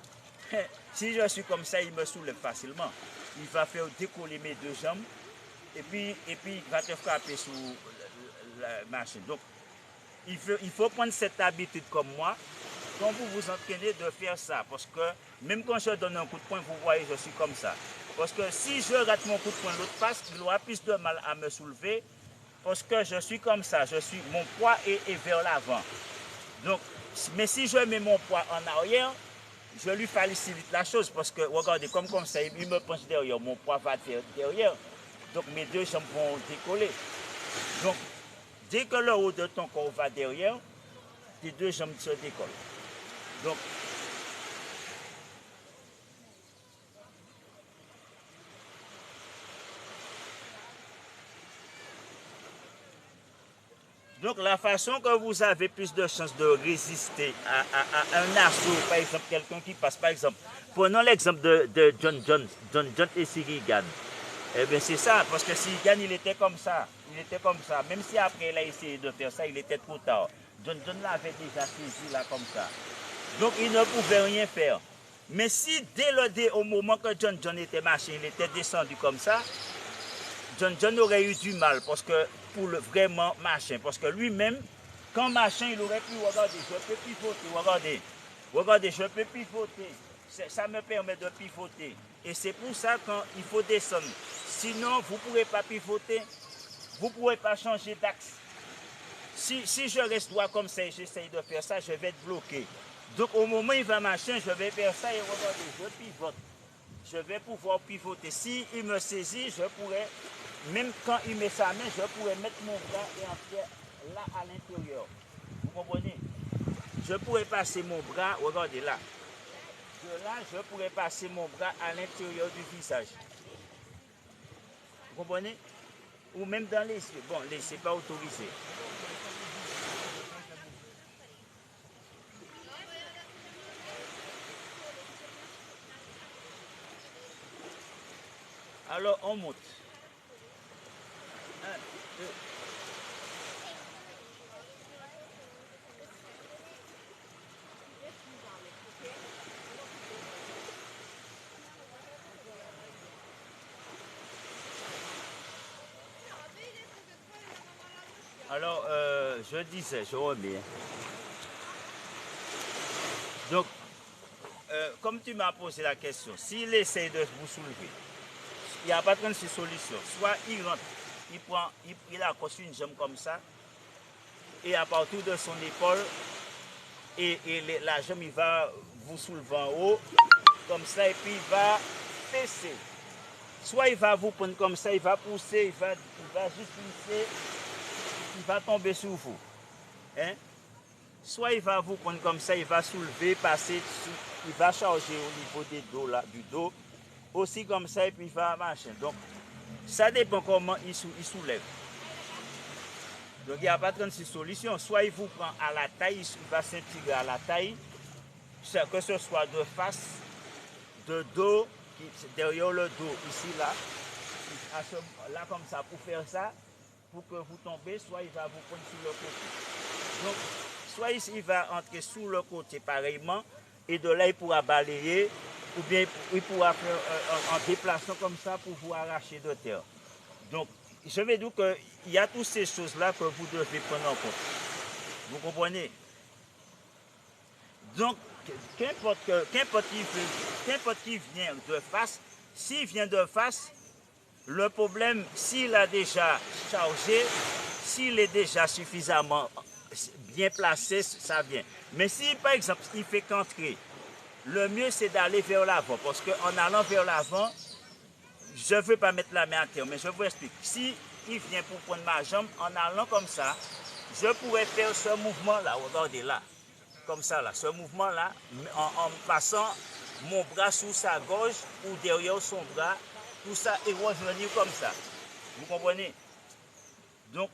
si je suis comme ça, il me soulève facilement. Il va faire décoller mes deux jambes et puis il va te frapper sous la machine. Donc, il faut prendre cette habitude comme moi quand vous vous entraînez de faire ça. Parce que même quand je donne un coup de poing, vous voyez, je suis comme ça. Parce que si je rate mon coup de poing, l'autre passe, il aura plus de mal à me soulever. Parce que je suis comme ça, mon poids est vers l'avant. Donc, mais si je mets mon poids en arrière, je lui facilite la chose. Parce que, regardez, comme ça, il me penche derrière, mon poids va derrière. Donc, mes deux jambes vont décoller. Donc, dès que le haut de ton corps va derrière, tes deux jambes se décollent. Donc, Donc la façon que vous avez plus de chances de résister à un assaut, par exemple quelqu'un qui passe, par exemple, prenons l'exemple de John et Siri gagnent. Eh bien c'est ça, parce que s'il gagne, il était comme ça. Il était comme ça. Même si après il a essayé de faire ça, il était trop tard. John l'avait déjà saisi là comme ça. Donc il ne pouvait rien faire. Mais si au moment que John était marché, il était descendu comme ça, John aurait eu du mal parce que pour le vraiment machin. Parce que lui-même, quand machin, il aurait pu regarder, je peux pivoter, regardez, je peux pivoter. Ça me permet de pivoter. Et c'est pour ça qu'il faut descendre. Sinon, vous ne pourrez pas pivoter, vous ne pourrez pas changer d'axe. Si je reste droit comme ça et j'essaye de faire ça, je vais être bloqué. Donc au moment où il va marcher, je vais faire ça et regardez, je pivote. Je vais pouvoir pivoter. S'il me saisit, je pourrais, même quand il met sa main, je pourrais mettre mon bras et entrer là à l'intérieur. Vous comprenez? Je pourrais passer mon bras, regardez là. De là, je pourrais passer mon bras à l'intérieur du visage. Vous comprenez? Ou même dans les yeux. Bon, ce n'est pas autorisé. Alors, on monte. 1, 2. Alors, je disais, je reviens. Donc, comme tu m'as posé la question, s'il essaie de vous soulever, il n'y a pas 36 solutions. Soit il rentre, il accroche une jambe comme ça, et à partir de son épaule, et la jambe, il va vous soulever en haut, comme ça, et puis il va fesser. Soit il va vous prendre comme ça, il va pousser, il va juste pousser, il va tomber sur vous. Hein? Soit il va vous prendre comme ça, il va soulever, passer dessus, il va charger au niveau des dos, là, du dos, aussi comme ça, et puis il va marcher. Donc, ça dépend comment il soulève. Donc, il n'y a pas 36 solutions. Soit il vous prend à la taille, il va s'intégrer à la taille, que ce soit de face, de dos, derrière le dos, ici, là, là comme ça, pour faire ça, pour que vous tombez, soit il va vous prendre sur le côté. Donc, soit il va entrer sous le côté pareillement, et de là il pourra balayer, ou bien il pourra faire un déplacement comme ça pour vous arracher de terre. Donc, je vais dire qu'il y a toutes ces choses-là que vous devez prendre en compte. Vous comprenez? Donc, qu'importe qui vient de face, s'il vient de face, le problème, s'il a déjà chargé, s'il est déjà suffisamment bien placé, ça vient. Mais si, par exemple, il fait qu'entrer, le mieux, c'est d'aller vers l'avant. Parce qu'en allant vers l'avant, je ne veux pas mettre la main à terre, mais je vous explique. Si il vient pour prendre ma jambe, en allant comme ça, je pourrais faire ce mouvement-là, regardez là, comme ça, là, ce mouvement-là, en passant mon bras sous sa gorge ou derrière son bras, tout ça, et revenir comme ça. Vous comprenez? Donc,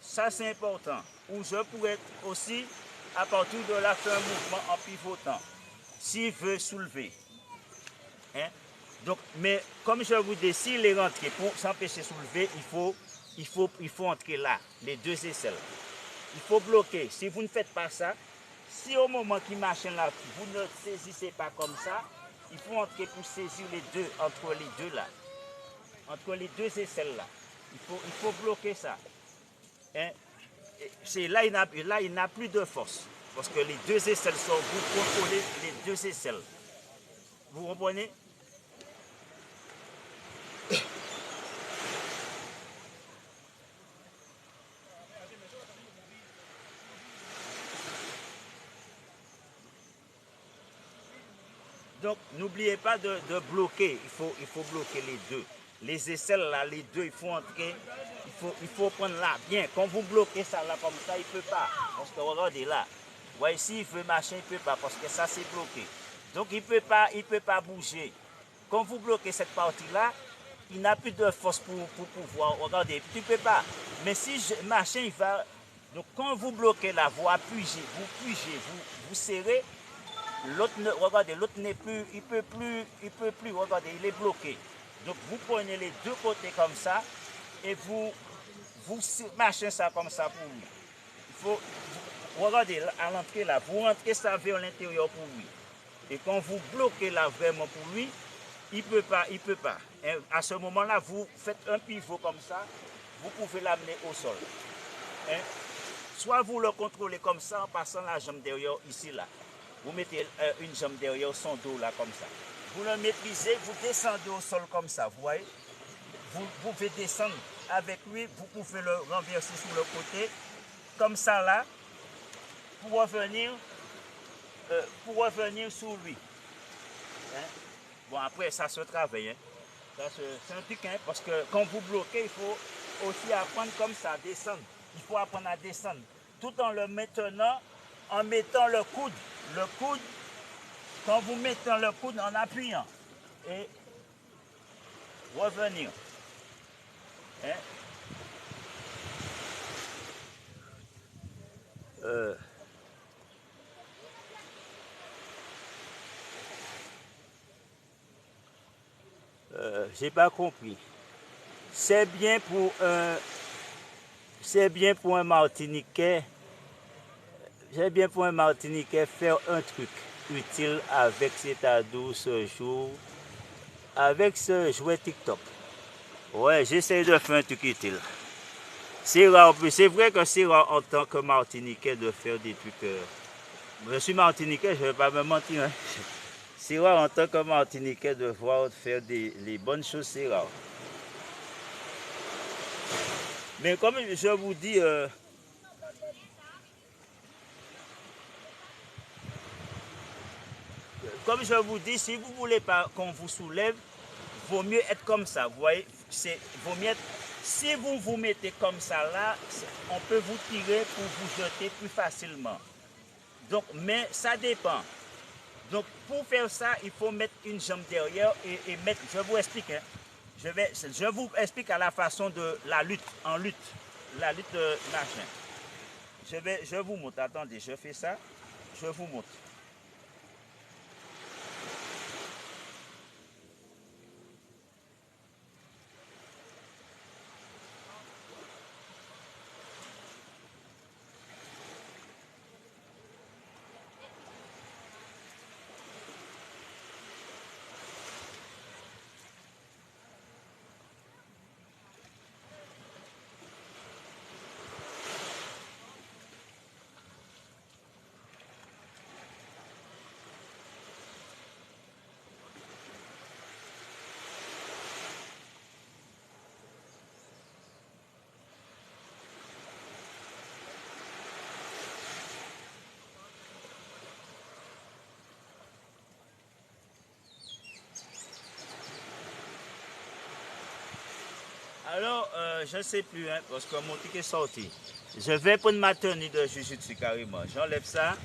ça c'est important. Ou je pourrais aussi, à partir de là, faire un mouvement en pivotant, s'il veut soulever. Hein? Donc, mais comme je vous dis, s'il est rentré, pour s'empêcher de soulever, il faut entrer là, les deux aisselles. Il faut bloquer. Si vous ne faites pas ça, si au moment qu'il marche là, vous ne saisissez pas comme ça, il faut entrer pour saisir les deux, entre les deux là. Entre les deux aisselles là. Il faut bloquer ça. Hein? Là, il n'a plus de force. Parce que les deux aisselles sont, vous contrôlez les deux aisselles. Vous comprenez? Donc, n'oubliez pas de bloquer. Il faut bloquer les deux. Les aisselles, là, les deux, il faut entrer. Il faut prendre là, bien. Quand vous bloquez ça, là, comme ça, il ne peut pas. Parce que regardez là. Voyez, s'il veut marcher, il ne peut pas. Parce que ça, c'est bloqué. Donc, il ne peut pas bouger. Quand vous bloquez cette partie-là, il n'a plus de force pour pouvoir. Regardez, tu ne peux pas. Mais si machin, il va Donc quand vous bloquez là, vous appuyez, vous serrez. L'autre, regardez, l'autre n'est plus, il peut plus, regardez, il est bloqué. Donc vous prenez les deux côtés comme ça et vous machez ça comme ça pour lui. Il faut, regardez, à l'entrée là, vous rentrez ça vers l'intérieur pour lui. Et quand vous bloquez là vraiment pour lui, il peut pas, il peut pas. Et à ce moment-là, vous faites un pivot comme ça, vous pouvez l'amener au sol. Hein? Soit vous le contrôlez comme ça en passant la jambe derrière ici là. Vous mettez une jambe derrière son dos là comme ça. Vous le maîtrisez, vous descendez au sol comme ça, vous voyez. Vous pouvez descendre avec lui, vous pouvez le renverser sur le côté, comme ça là, pour revenir sur lui. Hein? Bon, après, ça se travaille. Hein? C'est un truc, hein, parce que quand vous bloquez, il faut aussi apprendre comme ça, à descendre. Il faut apprendre à descendre. Tout en le maintenant, en mettant le coude. Le coude, quand vous mettez le coude en appuyant. Et revenir. Hein? J'ai pas compris. C'est bien pour un Martiniquais. C'est bien pour un Martiniquais faire un truc utile avec cet ado ce jour, avec ce jouet TikTok. Ouais, j'essaie de faire un truc utile. C'est rare, c'est vrai que c'est rare en tant que Martiniquais de faire des trucs. Je suis Martiniquais, je ne vais pas me mentir. Hein. C'est rare en tant que Martiniquais de voir faire les bonnes choses, c'est rare. Mais comme je vous dis, si vous ne voulez pas qu'on vous soulève, vaut mieux être comme ça. Vous voyez, vaut mieux être, si vous vous mettez comme ça là, on peut vous tirer pour vous jeter plus facilement. Donc, mais ça dépend. Donc, pour faire ça, il faut mettre une jambe derrière et mettre, je vous explique, hein, je vous explique à la façon de la lutte, en lutte, la lutte de machin. Je vous montre, attendez, je fais ça, je vous montre. Alors, je ne sais plus, hein, parce que mon ticket est sorti. Je vais prendre ma tenue de Jujutsu carrément. J'enlève ça,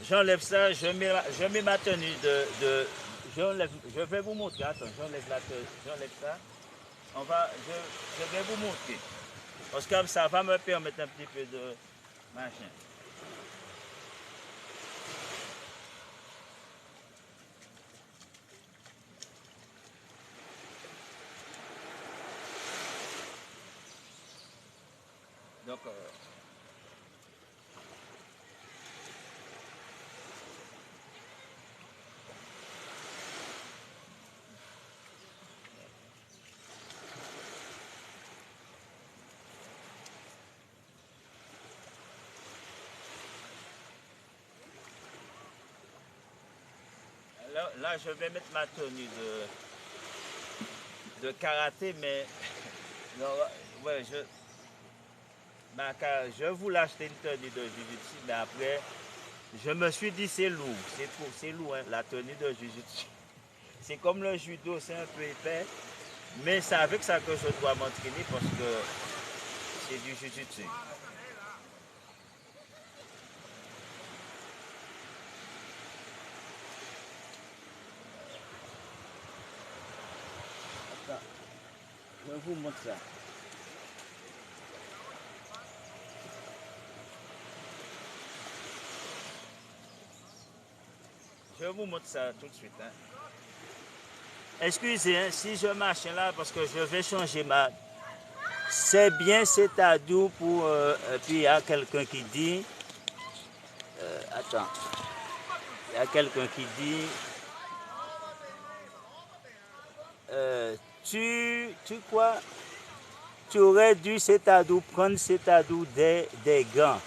je mets ma tenue je vais vous montrer, attends, j'enlève ça. Je vais vous montrer. Parce que ça va me permettre un petit peu de machin. Donc, là, je vais mettre ma tenue de karaté, mais non, ouais, je voulais acheter une tenue de Jujutsu, mais après, je me suis dit c'est lourd, c'est lourd, hein, la tenue de Jujutsu. C'est comme le judo, c'est un peu épais, mais c'est avec ça que je dois m'entraîner parce que c'est du Jujutsu. Attends, je vous montre ça. Je vous montre ça tout de suite. Hein. Excusez, hein, si je marche là, parce que je vais changer ma... C'est bien, c'est à doux pour... puis il y a quelqu'un qui dit... attends. Il y a quelqu'un qui dit... tu quoi? Tu aurais dû, c'est à doux, prendre c'est à doux des gants.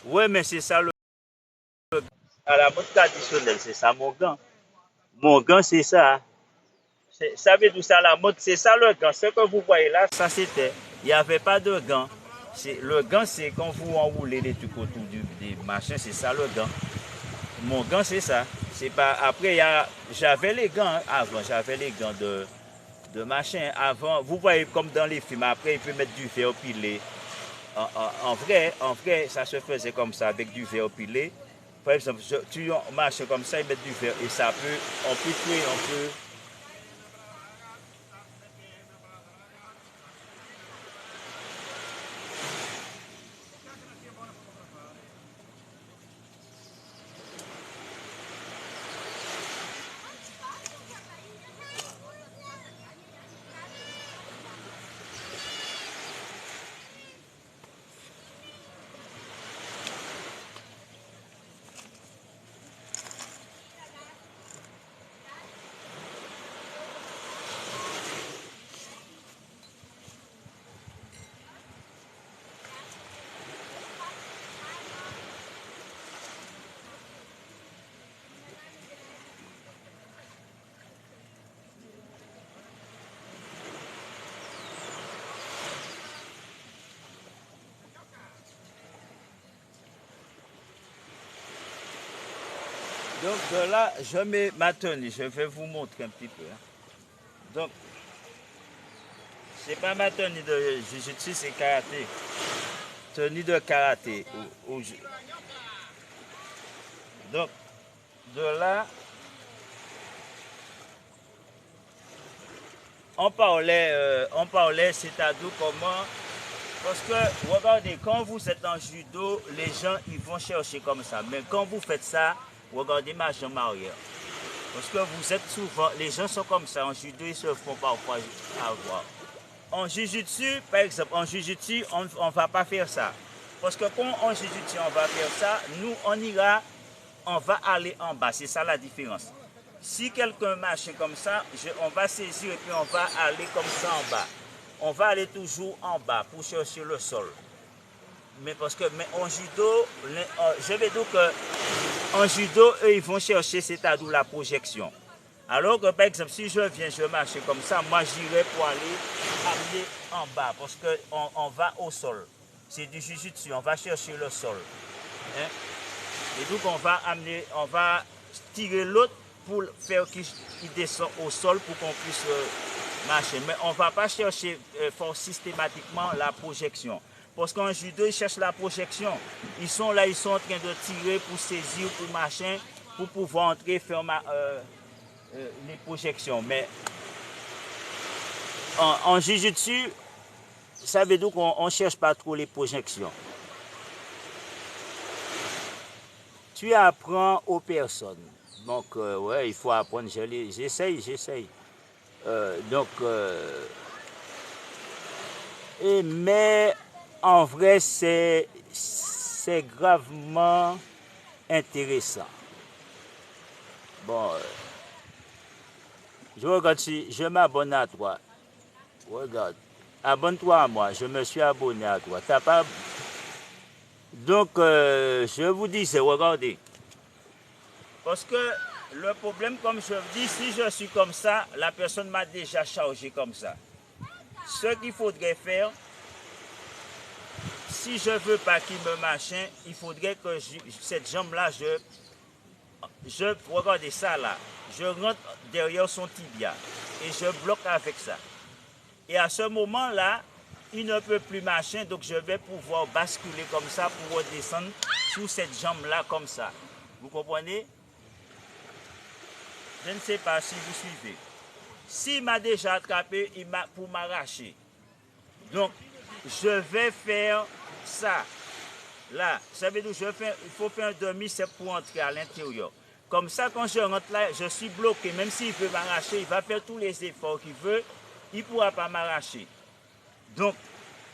Oui, mais c'est ça le... À la mode traditionnelle, c'est ça mon gant. Mon gant, c'est ça. Ça veut dire ça la mode, c'est ça le gant. Ce que vous voyez là, ça c'était. Il n'y avait pas de gant. Le gant, c'est quand vous enroulez les trucs autour des machins, c'est ça le gant. Mon gant, c'est ça. C'est pas. Après, j'avais les gants hein, avant, j'avais les gants de machin. Avant, vous voyez comme dans les films, après, il peut mettre du verre pilé. En vrai, ça se faisait comme ça, avec du verre pilé. Par exemple, tu marches comme ça, ils mettent du verre et ça peut, on peut tuer, on peut. Donc de là, je mets ma tenue, je vais vous montrer un petit peu. Hein. Donc, c'est pas ma tenue de jiu-jitsu, c'est karaté. Tenue de karaté. Donc, de là, on parlait, c'est-à-dire comment. Parce que, regardez, quand vous êtes en judo, les gens, ils vont chercher comme ça. Mais quand vous faites ça, regardez ma jambe arrière. Parce que vous êtes souvent, les gens sont comme ça. En judo, ils se font parfois avoir. En jiu-jitsu, par exemple, en jiu-jitsu, on ne va pas faire ça. Parce que quand en jiu-jitsu, on va faire ça, nous, on va aller en bas. C'est ça la différence. Si quelqu'un marche comme ça, on va saisir et puis on va aller comme ça en bas. On va aller toujours en bas pour chercher le sol. Mais parce que en judo, je vais dire que en judo, eux, ils vont chercher, c'est-à-dire la projection. Alors que par exemple, si je viens, je marche comme ça, moi j'irai pour aller amener en bas parce qu'on va au sol. C'est du jiu-jitsu, on va chercher le sol. Hein? Et donc on va tirer l'autre pour faire qu'il descende au sol pour qu'on puisse marcher. Mais on ne va pas chercher systématiquement la projection. Parce qu'en judo, ils cherchent la projection. Ils sont là, ils sont en train de tirer pour saisir, pour machin, pour pouvoir entrer, faire les projections. Mais en jiu-jitsu, ça veut dire qu'on ne cherche pas trop les projections. Tu apprends aux personnes. Donc, ouais, il faut apprendre. J'essaye. Mais en vrai, c'est gravement intéressant. Bon, je regarde si je m'abonne à toi. Regarde, abonne-toi à moi. Je me suis abonné à toi. T'as pas. Donc, je vous dis, c'est regardez. Parce que le problème, comme je vous dis, si je suis comme ça, la personne m'a déjà chargé comme ça. Ce qu'il faudrait faire, si je ne veux pas qu'il me machin, il faudrait que cette jambe-là, regardez ça là, je rentre derrière son tibia et je bloque avec ça. Et à ce moment-là, il ne peut plus marcher, donc je vais pouvoir basculer comme ça pour redescendre sur cette jambe-là comme ça. Vous comprenez? Je ne sais pas si vous suivez. S'il m'a déjà attrapé, pour m'arracher. Donc, je vais faire ça. Là, ça veut dire il faut faire un demi-step pour entrer à l'intérieur. Comme ça, quand je rentre là, je suis bloqué. Même s'il veut m'arracher, il va faire tous les efforts qu'il veut, il ne pourra pas m'arracher. Donc,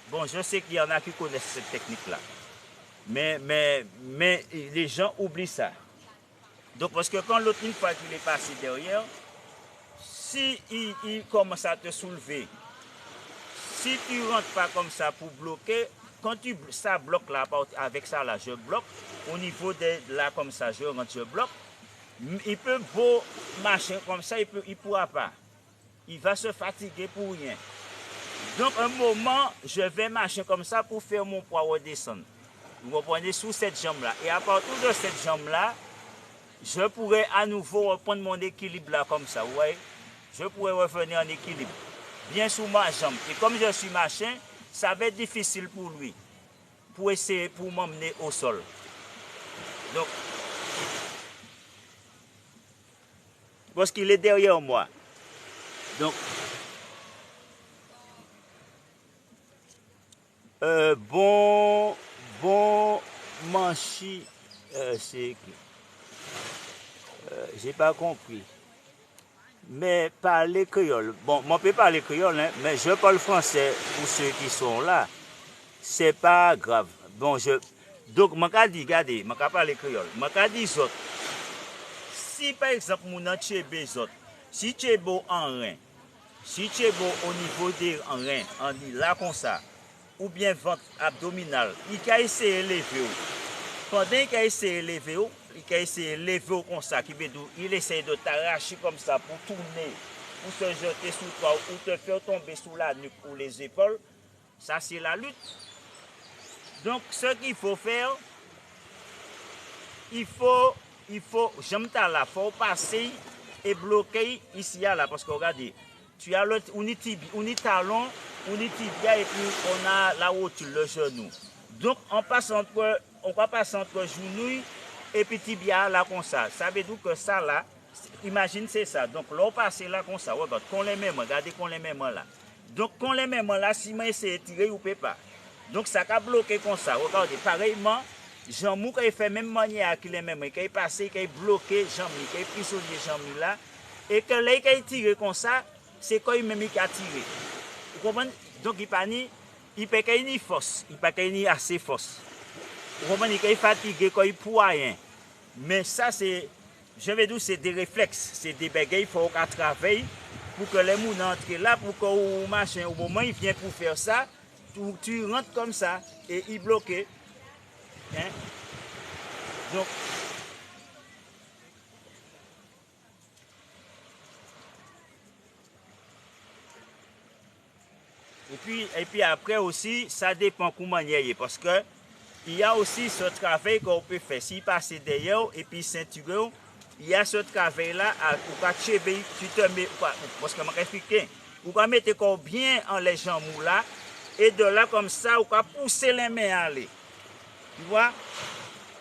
bon, je sais qu'il y en a qui connaissent cette technique-là. Mais les gens oublient ça. Donc, parce que quand l'autre, une fois qu'il est passé derrière, si il commence à te soulever, si tu ne rentres pas comme ça pour bloquer, quand ça bloque là, avec ça là, je bloque. Au niveau de là, comme ça, je rentre, je bloque. Il peut beau marcher comme ça, il ne pourra pas. Il va se fatiguer pour rien. Donc, un moment, je vais marcher comme ça pour faire mon poids redescendre. Vous comprenez, sous cette jambe-là. Et à partir de cette jambe-là, je pourrais à nouveau reprendre mon équilibre là comme ça. Vous voyez? Je pourrais revenir en équilibre. Bien sous ma jambe. Et comme je suis machin, ça va être difficile pour lui. Pour essayer, pour m'emmener au sol. Donc, parce qu'il est derrière moi. Donc, bon manchi, c'est... j'ai pas compris. Mais parler créole, bon, moi je peux parler créole, hein, mais je parle français pour ceux qui sont là. C'est pas grave. Bon, donc, je vais dire, regardez, je vais parler créole. Je vais dire, si par exemple, mon tchébé, si tu es beau en rein, si tu es beau au niveau des reins, on dit là comme ça, ou bien ventre abdominal, il peut essayer de lever. Pendant qu'il essaie de lever, il essaie de lever comme ça, il essaie de t'arracher comme ça pour tourner, pour se jeter sous toi, ou te faire tomber sous la nuque ou les épaules. Ça, c'est la lutte. Donc, ce qu'il faut faire, il faut, j'aime ta là, il faut passer et bloquer ici là, parce que regardez, tu as le, on y talon, on y tibia et puis on a la rotule, le genou. Donc, on va passer entre genou et puis tibia là comme ça. Ça veut dire que ça là, imagine c'est ça. Donc, là, on passe là comme ça, regarde, qu'on les mêmes, regardez qu'on les mêmes là. Donc, qu'on les mêmes là, si moi essaie de tirer, ou peut pas. Donc, ça va bloquer comme ça. Regardez, pareillement, Jean-Mou, il fait même manière qu'il est même, qu'il passe, qu'il bloqué, Jean-Mou, qu'il prisonnier Jean-Mou là. Et que là, il tire comme ça, c'est quand il même qui a tiré. Vous comprenez? Donc, il ne peut pas ni force, il ne peut pas ni assez force. Vous comprenez? Il est fatigué, quand il ne peut rien. Mais ça, c'est, je vais dire, c'est des réflexes, c'est des bagages, il faut qu'on travaille pour que les gens entrent là, pour que machin, au moment où il vient pour faire ça, tu rentres comme ça et il bloque. Hein? Donc, et puis après aussi, ça dépend comment il y a, parce que il y a aussi ce travail qu'on peut faire. S'il passe derrière et puis ceinture, il y a ce travail-là, pour que tu te mets, parce que je vais expliquer, vous pouvez mettre bien en les jambes là, et de là comme ça, vous pouvez pousser les mains à aller. Tu vois?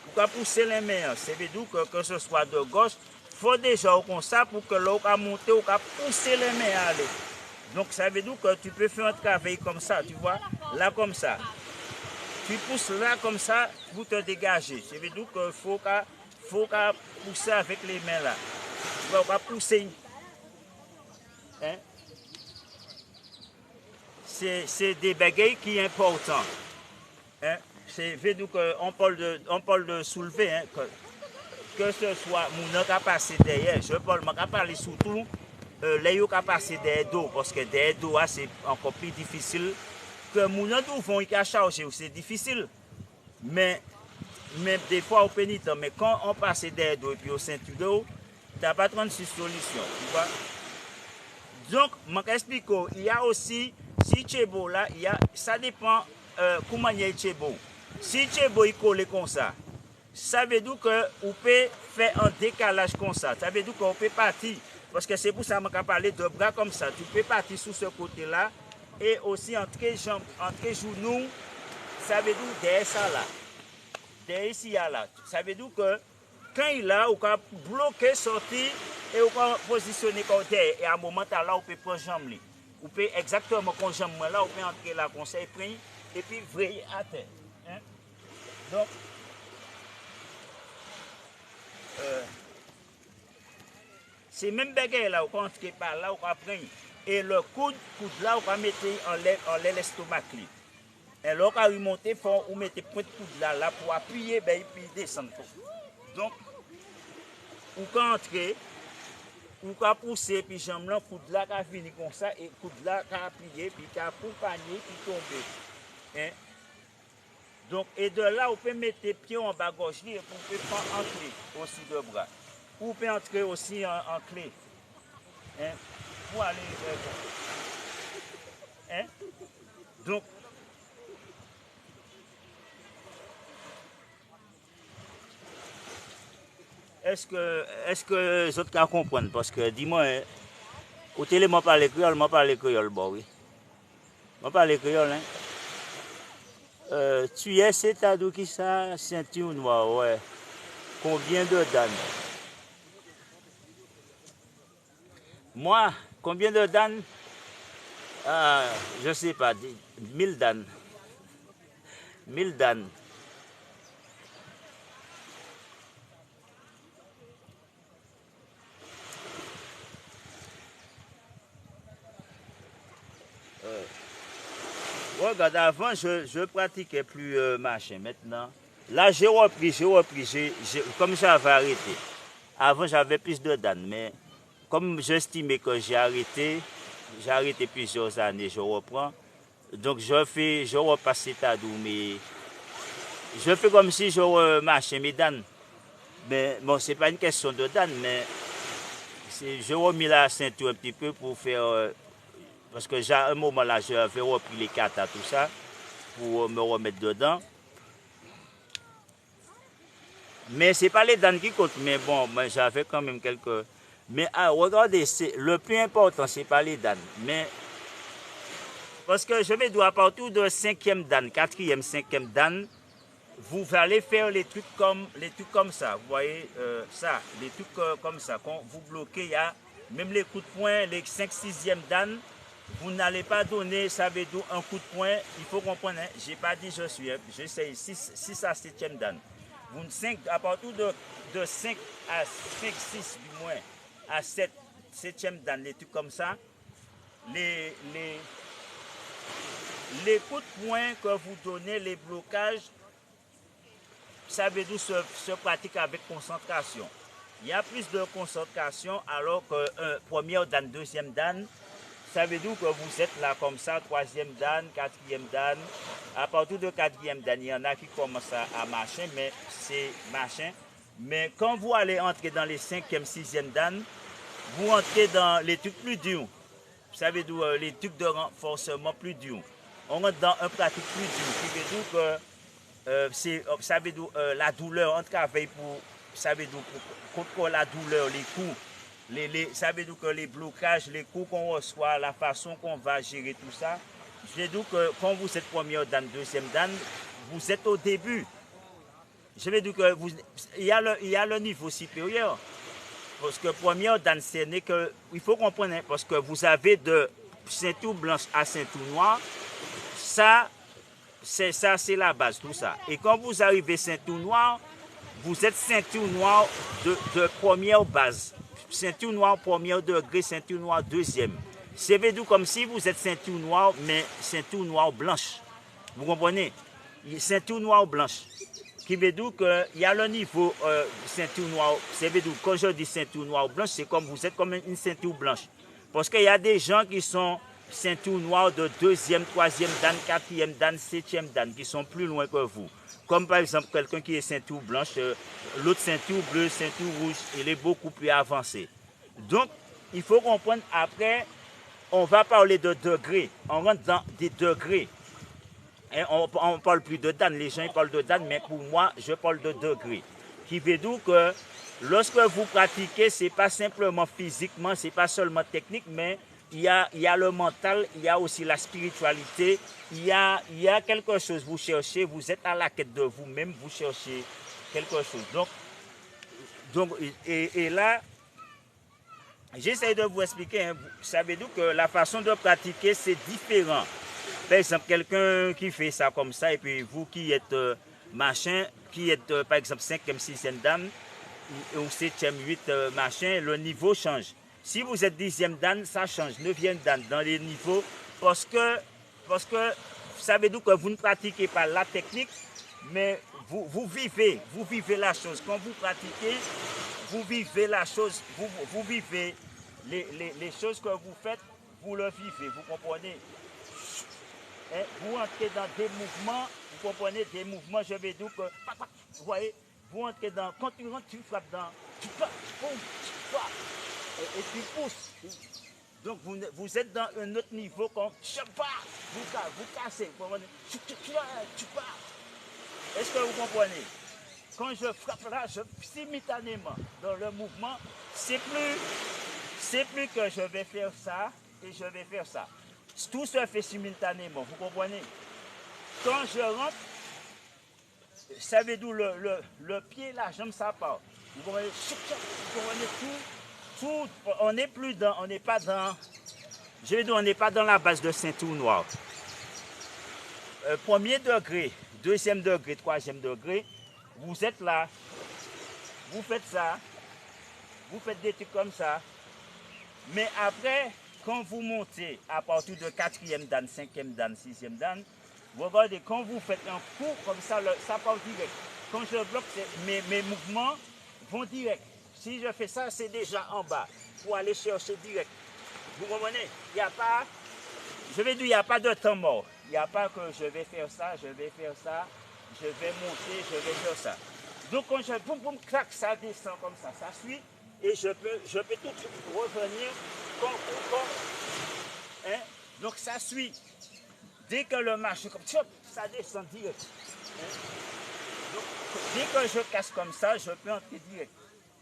Vous pouvez pousser les mains. C'est veut dire que ce soit de gauche, il faut déjà comme ça pour que l'eau va monter, vous pouvez pousser les mains à aller. Donc ça veut dire que tu peux faire un travail comme ça, tu vois? Là comme ça. Tu pousses là comme ça pour te dégager. Ça veut dire qu'il faut pousser avec les mains là. Tu vas pousser. Hein? C'est des bagailles qui sont importants. Hein? C'est veut dire qu'on parle de soulever. Hein? Que ce soit mon qui a passé derrière. Je parle parler surtout les qui a passé derrière dos. Parce que derrière dos, c'est encore plus difficile. Que mon qui a chargé, c'est difficile. Mais des fois au pénitent, mais quand on passe derrière dos et puis au ceinture, tu n'as pas 36 solutions. Tu vois? Donc, je m'explique, il y a aussi, si tu es beau là, ça dépend comment il est beau. Si tu es beau, il colle comme ça veut dire qu'on peut faire un décalage comme ça. Ça veut dire qu'on peut partir, parce que c'est pour ça que je parle de bras comme ça. Tu peux partir sur ce côté-là et aussi entre jambes, entre genoux, ça veut dire derrière ça là. Derrière ici là. Ça veut dire que quand il a, on peut bloquer, sortir et on peut positionner comme derrière. Et à un moment là, on peut prendre jambe. On peut exactement comme jambe là, on peut entrer là, comme ça et puis vriller à terre. Hein? Donc, C'est même bagaille là, on entre par là, on prend. Et le coude là, on va mettre en l'air l'estomac. Et là, on va remonter, on met point de coude là pour appuyer, ben, et puis descendre. Donc, on va entrer, on va pousser, puis jambe là, coude là, qui finit comme ça, et coude là, qui appuyer, puis qui accompagner, puis tomber. Hein? Donc, et de là, on peut mettre les pieds en bas gauche, et on peut prendre en clé aussi de bras. Ou on peut entrer aussi en clé. Hein? Pour aller hein? Donc, est-ce que les autres cas comprennent? Parce que dis-moi, hein, au télé, moi parle créole, bon oui. Moi parle créole, hein. Tu es c'est-à-dire qui ça, ceinture noire, ouais. Combien de dan? Moi, combien de dan? Je sais pas, 1000 dan. 1000 dan. Regarde, avant, je pratiquais plus machin. Maintenant, là, j'ai repris. Comme j'avais arrêté. Avant, j'avais plus de dan, mais comme j'estimais que j'ai arrêté plusieurs années, je reprends. Donc, je repasse cet adou, mais je fais comme si je remarchais mes dan. Mais bon, c'est pas une question de dan, mais je remis la ceinture un petit peu pour faire. Parce que à un moment là, j'avais repris les katas, tout ça, pour me remettre dedans. Mais c'est pas les dents qui comptent, mais bon, j'avais quand même quelques. Mais regardez, le plus important, c'est pas les dents. Mais parce que je vais dire à partir de 5e dan, 4e, 5e dan, vous allez faire les trucs comme ça. Vous voyez ça, les trucs comme ça. Quand vous bloquez, il y a même les coups de poing, les 5, 6e dan. Vous n'allez pas donner, ça veut dire un coup de poing. Il faut comprendre, hein, je n'ai pas dit je suis, j'essaie 6 à 7e dan. À partir de 5 à 5, 6 du moins, à 7e dan, les trucs comme ça, les coups de poing que vous donnez, les blocages, ça veut dire se pratique avec concentration. Il y a plus de concentration alors que première dan, deuxième dan, ça veut dire que vous êtes là comme ça, 3e dan, 4e dan. À partir de 4e dan, il y en a qui commencent à marcher, mais c'est machin. Mais quand vous allez entrer dans les 5e, 6e dan, vous entrez dans les trucs plus durs. Ça veut dire les trucs de renforcement plus durs. On rentre dans un pratique plus dur, qui veut dire que ça veut dire la douleur, on travaille pour, ça veut dire contre la douleur, les coups. Ça veut dire que les blocages, les coups qu'on reçoit, la façon qu'on va gérer tout ça, je veux dire que quand vous êtes première dan, deuxième dan, vous êtes au début. Je veux dire que il y a le niveau supérieur. Parce que première dan, c'est que, il faut comprendre, parce que vous avez de ceinture blanche à ceinture noire, ça, c'est la base, tout ça. Et quand vous arrivez ceinture noire, vous êtes ceinture noire de première base. Ceinture noire premier degré, ceinture noire deuxième. C'est comme si vous êtes ceinture noire, mais ceinture noire blanche. Vous comprenez? Ceinture noire blanche. Qui veut dire qu'il y a le niveau ceinture noire. C'est veut dire quand je dis ceinture noire blanche, c'est comme vous êtes comme une ceinture blanche. Parce qu'il y a des gens qui sont ceinture noire de 2e, 3e dan, 4e dan, 7e dan, qui sont plus loin que vous. Comme par exemple quelqu'un qui est ceinture blanche, l'autre ceinture bleue, ceinture rouge, il est beaucoup plus avancé. Donc, il faut comprendre, après, on va parler de degrés. On rentre dans des degrés. Et on ne parle plus de dan, les gens ils parlent de dan, mais pour moi, je parle de degrés. Qui veut dire que lorsque vous pratiquez, ce n'est pas simplement physiquement, ce n'est pas seulement technique, mais il y a le mental, il y a aussi la spiritualité, il y a quelque chose, vous cherchez, vous êtes à la quête de vous-même, vous cherchez quelque chose. Donc et là, j'essaie de vous expliquer, hein, ça veut dire que la façon de pratiquer, c'est différent. Par exemple, quelqu'un qui fait ça comme ça, et puis vous qui êtes machin, qui êtes par exemple 5e, 6e dan, ou 7e, 8, machin, le niveau change. Si vous êtes 10e dan, ça change. 9e dan dans les niveaux parce que vous savez d'où que vous ne pratiquez pas la technique, mais vous vivez la chose. Quand vous pratiquez, vous vivez la chose, vous vivez les choses que vous faites, vous le vivez, vous comprenez? Hein? Vous entrez dans des mouvements, vous comprenez, des mouvements, je vais dire que, vous voyez, vous entrez dans, quand tu rentres, tu frappes dans, tu frappes, tu frappes, et tu pousses. Donc vous êtes dans un autre niveau, comme, vous cassez, vous comprenez, tu pars. Est-ce que vous comprenez? Quand je frappe là, simultanément dans le mouvement, c'est plus que je vais faire ça et je vais faire ça. Tout se fait simultanément, vous comprenez? Quand je rentre, savez d'où le pied, la jambe, ça part. Vous comprenez? Vous comprenez tout, on n'est plus dans, on n'est pas dans, je vais dire, on n'est pas dans la base de ceinture noire. Premier degré, 2e degré, 3e degré, vous êtes là, vous faites ça, vous faites des trucs comme ça, mais après, quand vous montez à partir de 4e dan, 5e dan, 6e dan, vous regardez, quand vous faites un coup comme ça, ça part direct. Quand je bloque, mes mouvements vont direct. Si je fais ça, c'est déjà en bas, pour aller chercher direct. Vous comprenez? Il n'y a pas, je vais dire, il n'y a pas de temps mort. Il n'y a pas que je vais faire ça, je vais faire ça, je vais monter, je vais faire ça. Donc quand je boum boum clac, ça descend comme ça suit et je peux tout de suite revenir comme hein? Donc ça suit. Dès que le marche comme ça descend direct. Hein? Donc dès que je casse comme ça, je peux entrer direct.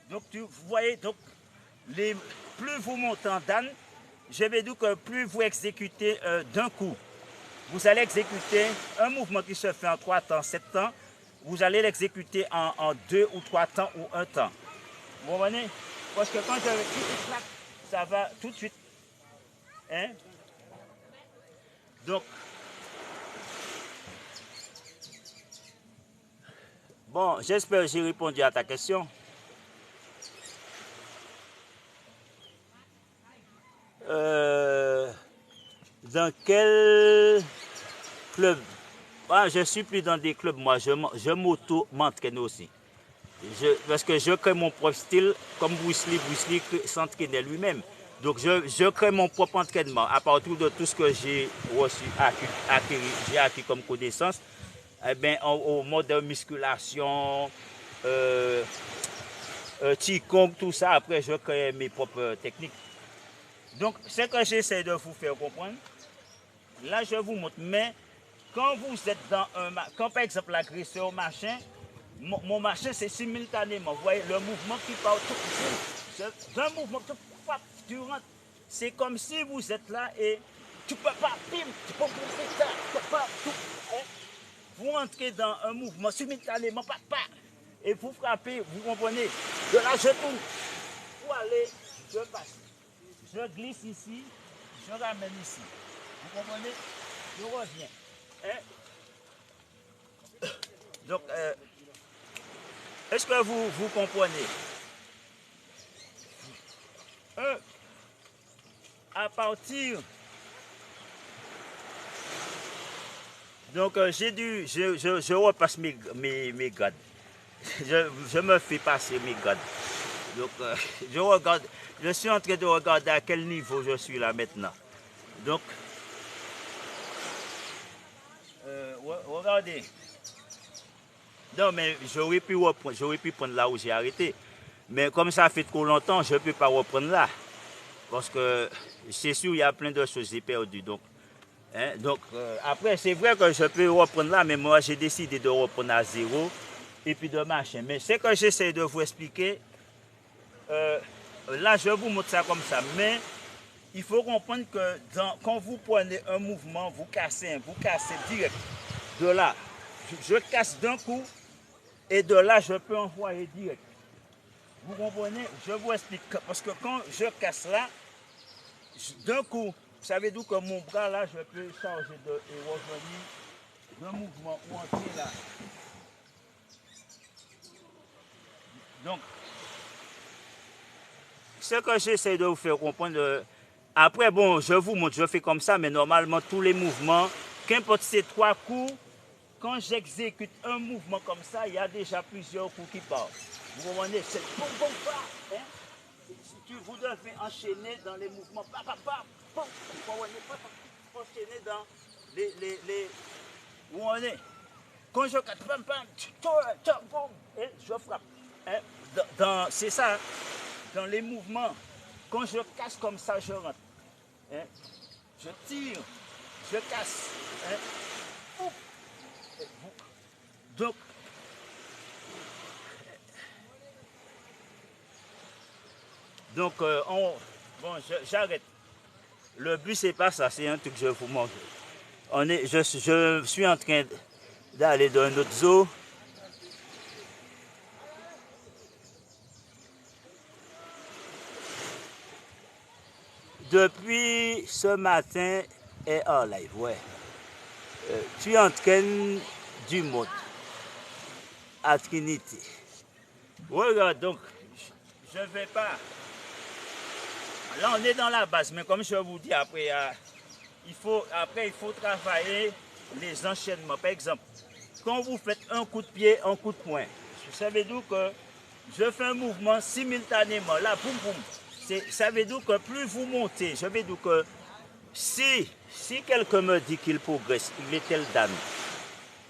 Donc vous voyez, donc plus vous montez en dan, je vais dire que plus vous exécutez d'un coup. Vous allez exécuter un mouvement qui se fait en 3 temps, 7 temps. Vous allez l'exécuter en 2 ou 3 temps ou 1 temps. Vous comprenez? Parce que quand je vais tout ça va tout de suite. Hein? Donc, bon, j'espère que j'ai répondu à ta question. Dans quel club? Ah, je ne suis plus dans des clubs, moi, je m'auto-m'entraîne aussi. Parce que je crée mon propre style, comme Bruce Lee s'entraînait lui-même. Donc je crée mon propre entraînement à partir de tout ce que j'ai reçu, j'ai acquis comme connaissance. Eh bien, au mode de musculation, Qigong, tout ça, après je crée mes propres techniques. Donc, ce que j'essaie de vous faire comprendre, là je vous montre, mais quand vous êtes dans quand par exemple l'agresseur machin, mon machin c'est simultanément, vous voyez le mouvement qui part, d'un mouvement, tu rentres, c'est comme si vous êtes là et tu peux pas, bim, tu peux pas, vous rentrez dans un mouvement simultanément, et vous frappez, vous comprenez, de là je tourne, pour aller, je passe. Je glisse ici, je ramène ici. Vous comprenez? Je reviens. Hein? Donc, est-ce que vous comprenez? À partir... Donc, je repasse mes grades. Je me fais passer mes grades. Donc, je suis en train de regarder à quel niveau je suis là maintenant. Donc, regardez. Non, mais j'aurais pu prendre là où j'ai arrêté. Mais comme ça fait trop longtemps, je ne peux pas reprendre là. Parce que c'est sûr, il y a plein de choses que j'ai perdues. Donc, hein, après, c'est vrai que je peux reprendre là, mais moi, j'ai décidé de reprendre à zéro et puis de marcher. Mais ce que j'essaie de vous expliquer, là, je vous montre ça comme ça. Mais il faut comprendre que quand vous prenez un mouvement, vous cassez direct. De là, je casse d'un coup et de là, je peux envoyer direct. Vous comprenez? Je vous explique. Parce que quand je casse là, d'un coup, vous savez d'où que mon bras là, je peux changer et revenir d'un mouvement ou entier là. Donc, ce que j'essaie de vous faire comprendre, après, bon, je vous montre, je fais comme ça, mais normalement, tous les mouvements, qu'importe ces 3 coups, quand j'exécute un mouvement comme ça, il y a déjà plusieurs coups qui partent. Vous comprenez? C'est boum, boum, bam, hein? Vous devez enchaîner dans les mouvements. Bam, bam, bam, bam, vous comprenez? Enchaîner dans les où on est. Quand je casse, bam, bam, boum, et je frappe. Hein? C'est ça, hein? Dans les mouvements. Quand je casse comme ça, je rentre. Hein? Je tire, je casse. Hein? Donc, bon, j'arrête. Le but, c'est pas ça, c'est un truc que je vous montre. Je suis en train d'aller dans un autre zoo. Depuis ce matin et en live, ouais. Tu entraînes du monde à Trinité. Regarde, donc, je ne vais pas. Là, on est dans la base, mais comme je vous dis, après, il faut travailler les enchaînements. Par exemple, quand vous faites un coup de pied, un coup de poing, ça veut dire que je fais un mouvement simultanément. Là, boum, boum. Ça veut dire que plus vous montez, je veux dire que si quelqu'un me dit qu'il progresse, il est tel dan.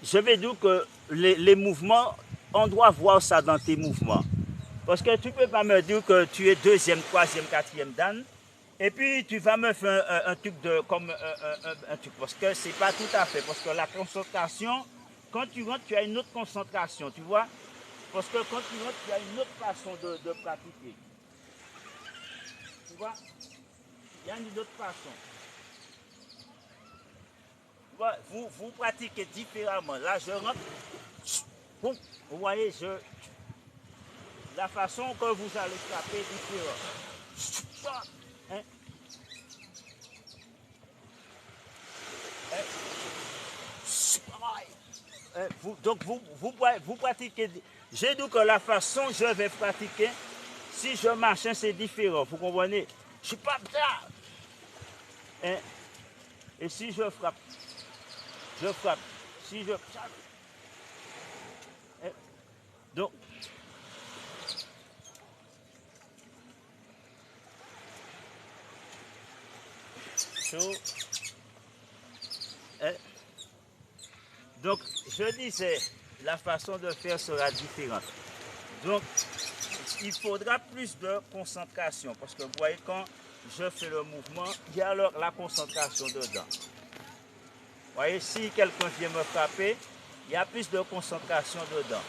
Je veux dire que les mouvements, on doit voir ça dans tes mouvements. Parce que tu ne peux pas me dire que tu es 2e, 3e, 4e dan. Et puis tu vas me faire un truc un truc. Parce que c'est pas tout à fait. Parce que la concentration, quand tu rentres, tu as une autre concentration, tu vois. Parce que quand tu rentres, tu as une autre façon de pratiquer. Tu vois, il y a une autre façon. Tu vois, vous pratiquez différemment. Là, je rentre. Vous voyez, la façon que vous allez frapper est différente. Hein? Donc vous pratiquez. J'ai dit que la façon que je vais pratiquer, si je marche, c'est différent. Vous comprenez? Je ne suis pas là. Hein? Et si je frappe, je frappe. Si je frappe. Hein? Donc, hein? Donc, je disais, la façon de faire sera différente. Donc, il faudra plus de concentration. Parce que vous voyez, quand je fais le mouvement, il y a alors la concentration dedans. Vous voyez, si quelqu'un vient me frapper, il y a plus de concentration dedans.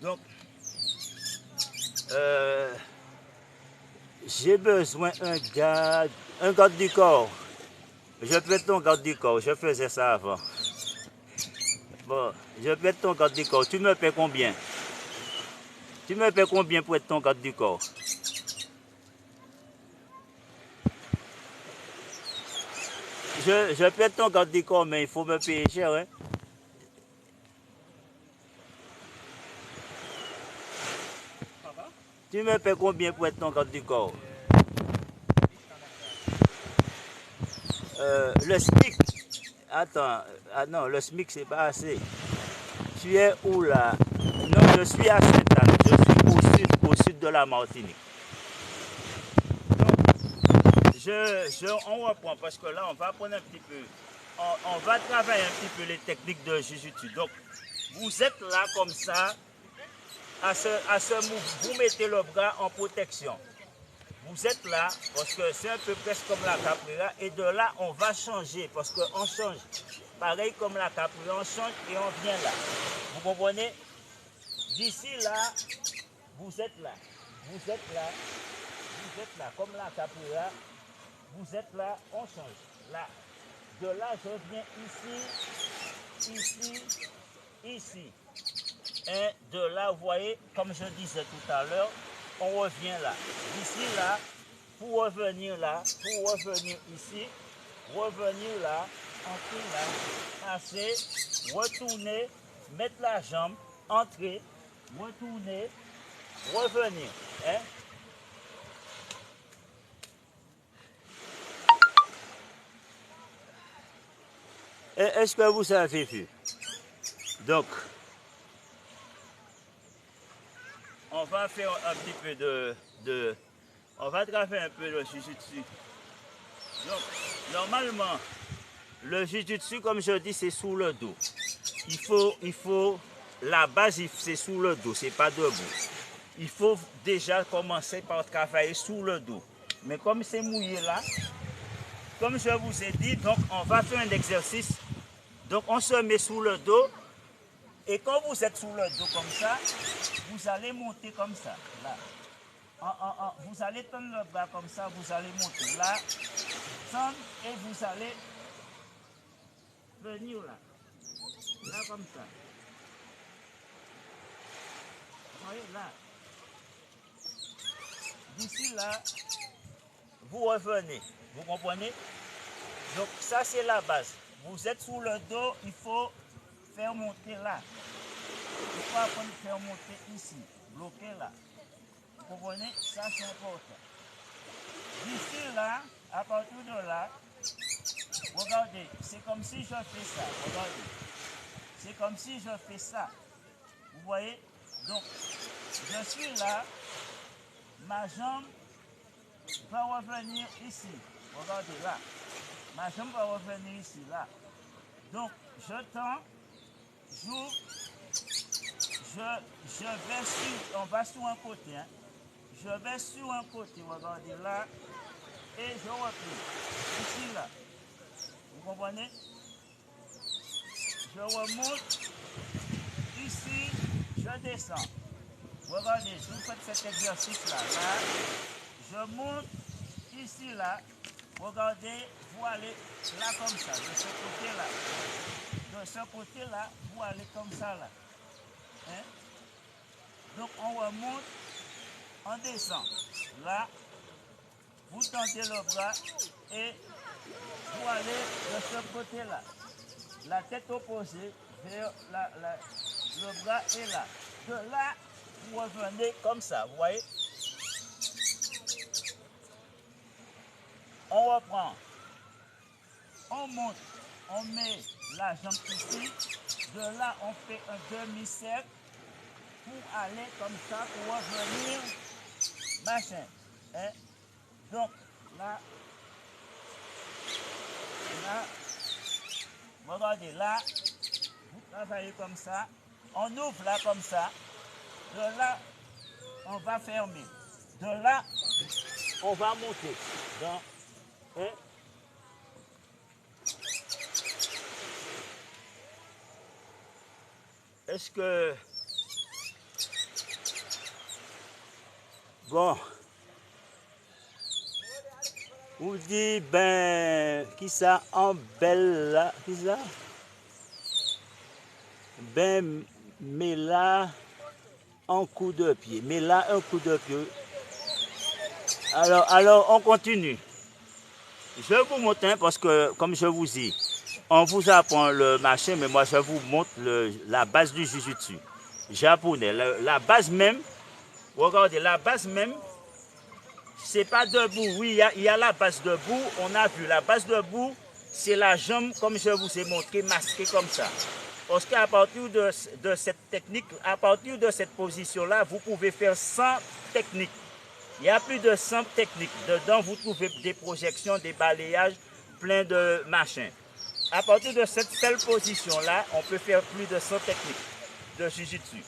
Donc, j'ai besoin d'un garde du corps. Je peux être ton garde du corps, je faisais ça avant. Bon, je peux être ton garde du corps. Tu me paies combien? Tu me paies combien pour être ton garde du corps? Je peux être ton garde du corps, mais il faut me payer cher. Hein? Tu me paies combien pour être ton garde du corps? Le SMIC. Attends, ah non, le SMIC c'est pas assez. Tu es où là? Non, je suis à Sainte-Anne. Je suis au sud de la Martinique. Donc, on reprend parce que là, on va prendre un petit peu. On va travailler un petit peu les techniques de Jiu-Jitsu. Donc, vous êtes là comme ça. À ce mouvement, vous mettez le bras en protection. Vous êtes là parce que c'est un peu presque comme la capoeira. Et de là, on va changer parce qu'on change. Pareil comme la capoeira, on change et on vient là. Vous comprenez? D'ici là, vous êtes là. Vous êtes là. Vous êtes là. Comme la capoeira, vous êtes là, on change. Là. De là, je viens ici, ici. Et de là, vous voyez, comme je disais tout à l'heure, on revient là. D'ici là, pour revenir là, pour revenir ici, revenir là, entrer là, passer, retourner, mettre la jambe, entrer, retourner, revenir. Hein? Est-ce que vous avez vu? Donc, on va faire un petit peu on va travailler un peu le jujutsu. Donc, normalement, le jujutsu, comme je dis, c'est sous le dos. La base, c'est sous le dos, c'est pas debout. Il faut déjà commencer par travailler sous le dos. Mais comme c'est mouillé là, comme je vous ai dit, donc on va faire un exercice. Donc on se met sous le dos. Et quand vous êtes sous le dos comme ça, vous allez monter comme ça, là. Vous allez tendre le bras comme ça, vous allez monter là, tendre et vous allez venir là. Là comme ça. Vous voyez là. D'ici là, vous revenez. Vous comprenez? Donc ça c'est la base. Vous êtes sous le dos, il faut faire monter là. Il faut apprendre à faire monter ici, bloquer là. Vous comprenez? Ça c'est important. D'ici là, à partir de là, regardez, c'est comme si je fais ça. Regardez. C'est comme si je fais ça. Vous voyez? Donc, je suis là, ma jambe va revenir ici. Regardez là. Ma jambe va revenir ici, là. Donc, je tends, j'ouvre, je vais sur, on va sur un côté, hein. Je vais sur un côté, regardez là, et je replie, ici, là. Vous comprenez? Je remonte, ici, je descends. Regardez, je vous fais cet exercice-là, là. Je monte, ici, là. Regardez, vous allez là comme ça, de ce côté-là. De ce côté-là, vous allez comme ça, là. Hein? Donc, on remonte, on descend. Là, vous tendez le bras et vous allez de ce côté-là. La tête opposée vers le bras est là. De là, vous revenez comme ça, vous voyez? On reprend. On monte, on met la jambe ici. De là, on fait un demi-cercle pour aller comme ça, pour revenir, machin. Hein? Donc, là, regardez, là, vous travaillez comme ça. On ouvre là comme ça. De là, on va fermer. De là, on va monter. Donc, hein? Est-ce que... Bon. Vous dites, ben, qui ça en belle là? Qui ça? Ben, mais là, un coup de pied. Mais là, un coup de pied. Alors on continue. Je vous montre, hein, parce que, comme je vous dis, on vous apprend le machin, mais moi, je vous montre la base du jujutsu japonais. La base même, regardez, la base même, c'est pas debout. Oui, il y a la base debout. On a vu la base debout, c'est la jambe, comme je vous ai montré, masquée comme ça. Parce qu'à partir de cette technique, à partir de cette position-là, vous pouvez faire 100 techniques. Il y a plus de 100 techniques. Dedans, vous trouvez des projections, des balayages, plein de machins. À partir de cette seule position-là, on peut faire plus de 100 techniques de jujutsu.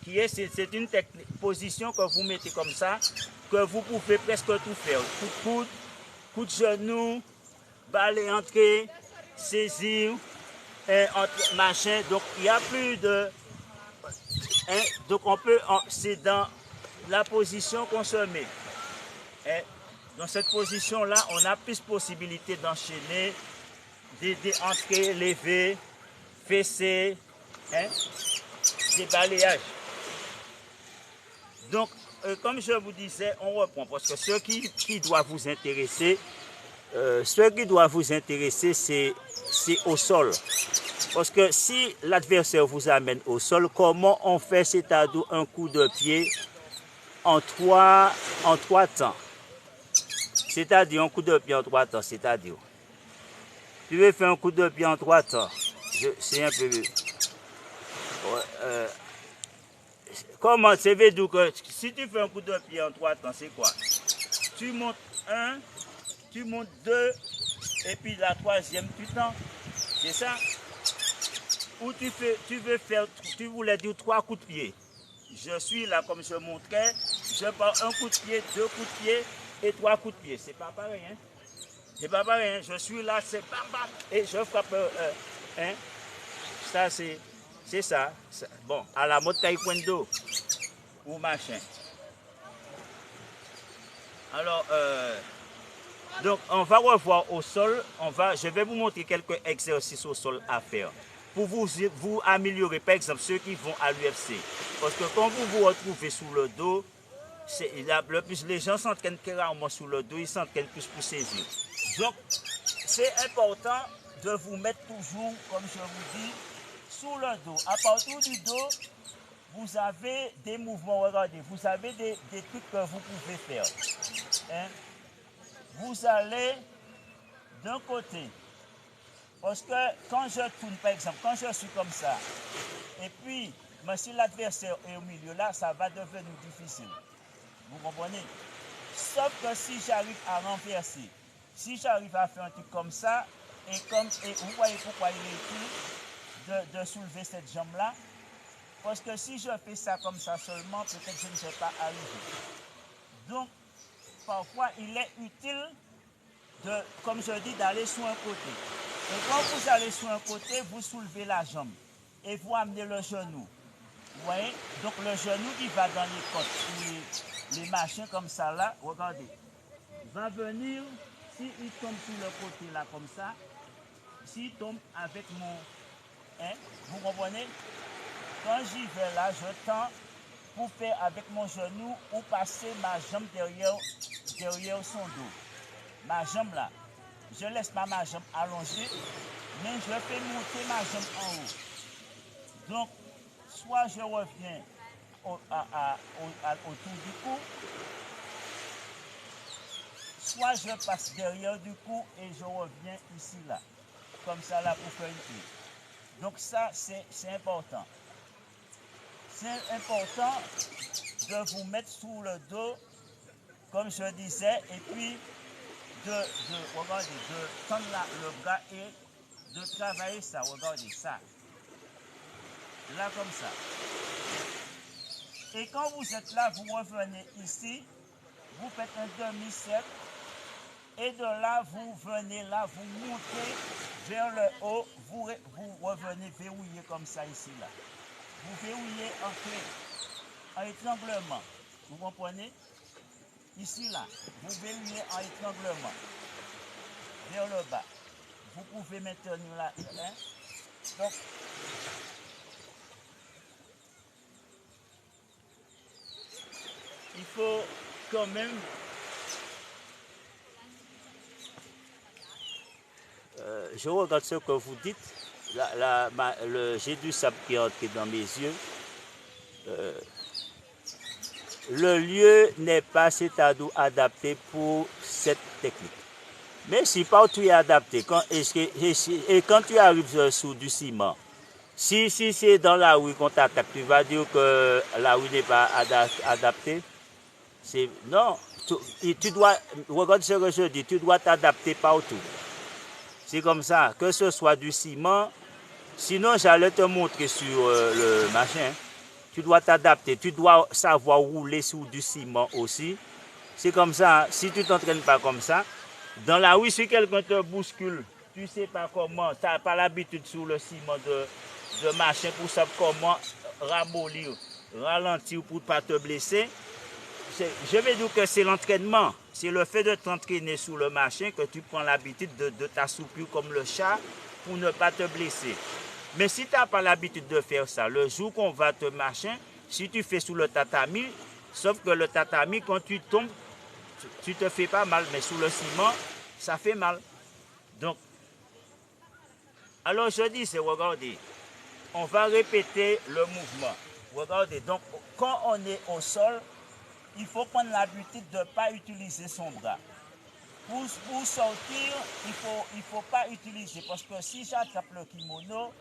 C'est une position que vous mettez comme ça, que vous pouvez presque tout faire. Coup de coude, coup de genou, balai entrée, saisir, machin. Donc il y a plus de... Hein, donc on peut... C'est dans la position qu'on se met. Hein, dans cette position-là, on a plus de possibilités d'enchaîner, d'entrer, lever, fesser, hein, des balayages. Donc, comme je vous disais, on reprend. Parce que ce qui doit vous intéresser, c'est au sol. Parce que si l'adversaire vous amène au sol, comment on fait, c'est-à-dire un coup de pied en trois temps? C'est-à-dire un coup de pied en 3 temps, c'est-à-dire Tu veux faire un coup de pied en 3 temps. C'est un peu... comment c'est veut dire que si tu fais un coup de pied en 3 temps, c'est quoi? Tu montes 1, tu montes 2, et puis la troisième, tu tends. C'est ça? Ou tu voulais dire 3 coups de pied. Je suis là comme je montrais, je pars un coup de pied, 2 coups de pied et 3 coups de pied. C'est pas pareil, hein? C'est pas pareil, hein? Je suis là, c'est bam bam, et je frappe, hein? Ça, c'est ça. Bon, à la mode taekwondo ou machin. Alors, donc, on va revoir au sol. Je vais vous montrer quelques exercices au sol à faire pour vous améliorer. Par exemple, ceux qui vont à l'UFC. Parce que quand vous vous retrouvez sous le dos, le plus les gens s'entraînent rarement sous le dos, ils s'entraînent plus pour saisir. Donc, c'est important de vous mettre toujours, comme je vous dis, sous le dos. À partir du dos, vous avez des mouvements, regardez, vous avez des trucs que vous pouvez faire. Hein? Vous allez d'un côté, parce que quand je tourne, par exemple, quand je suis comme ça, et puis, mais si l'adversaire est au milieu là, ça va devenir difficile. Vous comprenez? Sauf que si j'arrive à renverser, si j'arrive à faire un truc comme ça, et vous voyez pourquoi il est utile de soulever cette jambe-là, parce que si je fais ça comme ça seulement, peut-être que je ne vais pas arriver. Donc, parfois, il est utile comme je dis, d'aller sur un côté. Et quand vous allez sur un côté, vous soulevez la jambe et vous amenez le genou. Vous voyez? Donc le genou qui va dans les côtes, les machins comme ça là, regardez, va venir, s'il tombe sur le côté là comme ça, s'il tombe avec mon... Hein, vous comprenez? Quand j'y vais là, je tends pour faire avec mon genou ou passer ma jambe derrière son dos. Ma jambe là, je laisse pas ma jambe allongée, mais je fais monter ma jambe en haut. Donc, soit je reviens autour du cou, soit je passe derrière du cou et je reviens ici là, comme ça là pour faire une prise. Donc ça, c'est important. C'est important de vous mettre sous le dos, comme je disais, et puis regardez, de tendre le bras et de travailler ça, regardez ça. Là comme ça. Et quand vous êtes là, vous revenez ici, vous faites un demi-cercle, et de là, vous venez là, vous montez vers le haut, vous revenez verrouiller comme ça ici là. Vous verrouillez en clé, en étranglement. Vous comprenez? Ici là, vous verrouillez en étranglement. Vers le bas. Vous pouvez maintenir là. Hein? Donc, il faut quand même je regarde ce que vous dites. J'ai du sable qui est entré dans mes yeux. Le lieu n'est pas c'est-à-dire adapté pour cette technique. Mais si partout est adapté, et quand tu arrives sous du ciment, si c'est dans la rue qu'on t'attaque, tu vas dire que la rue n'est pas adaptée. Non, tu dois, regarde ce que je dis, tu dois t'adapter partout. C'est comme ça, que ce soit du ciment. Sinon, j'allais te montrer sur le machin. Tu dois t'adapter, tu dois savoir rouler sur du ciment aussi. C'est comme ça, si tu ne t'entraînes pas comme ça, dans la rue, si quelqu'un te bouscule, tu ne sais pas comment, tu n'as pas l'habitude sur le ciment de machin pour savoir comment ramollir, ralentir pour ne pas te blesser. Je vais dire que c'est l'entraînement. C'est le fait de t'entraîner sous le machin que tu prends l'habitude de t'assouplir comme le chat pour ne pas te blesser. Mais si tu n'as pas l'habitude de faire ça, le jour qu'on va te machin, si tu fais sous le tatami, sauf que le tatami, quand tu tombes, tu te fais pas mal, mais sous le ciment, ça fait mal. Donc, alors je dis, c'est regardez, on va répéter le mouvement. Regardez, donc quand on est au sol, il faut prendre l'habitude de ne pas utiliser son bras. Pour sortir, il faut pas utiliser. Parce que si j'attrape le kimono,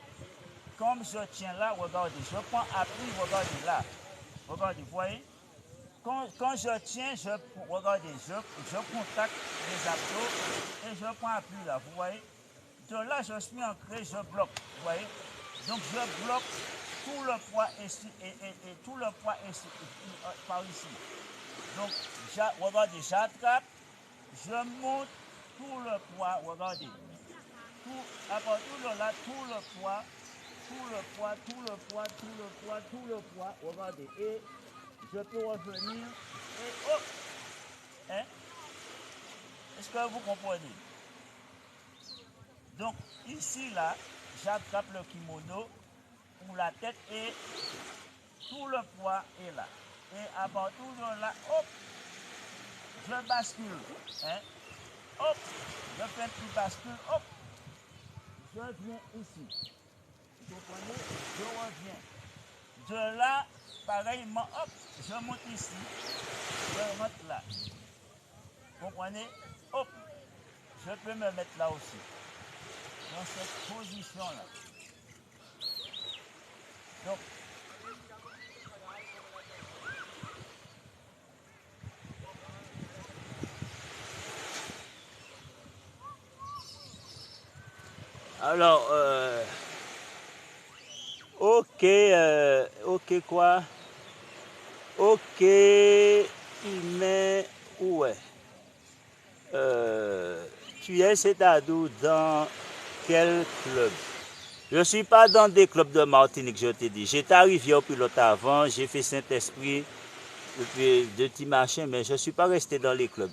comme je tiens là, regardez, je prends appui, regardez là. Regardez, vous voyez? Quand je tiens, regardez, je contacte les abdos et je prends appui là, vous voyez? De là, je suis ancré, je bloque, vous voyez? Donc je bloque tout le poids ici et tout le poids ici, par ici. Donc, regardez, j'attrape, je monte tout le poids, regardez. À partir de là, tout le poids, regardez. Et je peux revenir et hop! Hein? Est-ce que vous comprenez? Donc, ici, là, j'attrape le kimono pour la tête et tout le poids est là. Et à partir de là, hop! Je bascule. Hein? Hop! Je fais un petit bascule, hop! Je viens ici. Vous comprenez? Je reviens. De là, pareillement, hop, je monte ici, je rentre là. Vous comprenez? Hop, je peux me mettre là aussi, dans cette position-là. Donc, alors, ok quoi? Ok, il met où est? Tu es, c'est-à-dire dans quel club? Je ne suis pas dans des clubs de Martinique, je t'ai dit. J'étais arrivé au pilote avant, j'ai fait Saint-Esprit, de petits machins, mais je ne suis pas resté dans les clubs.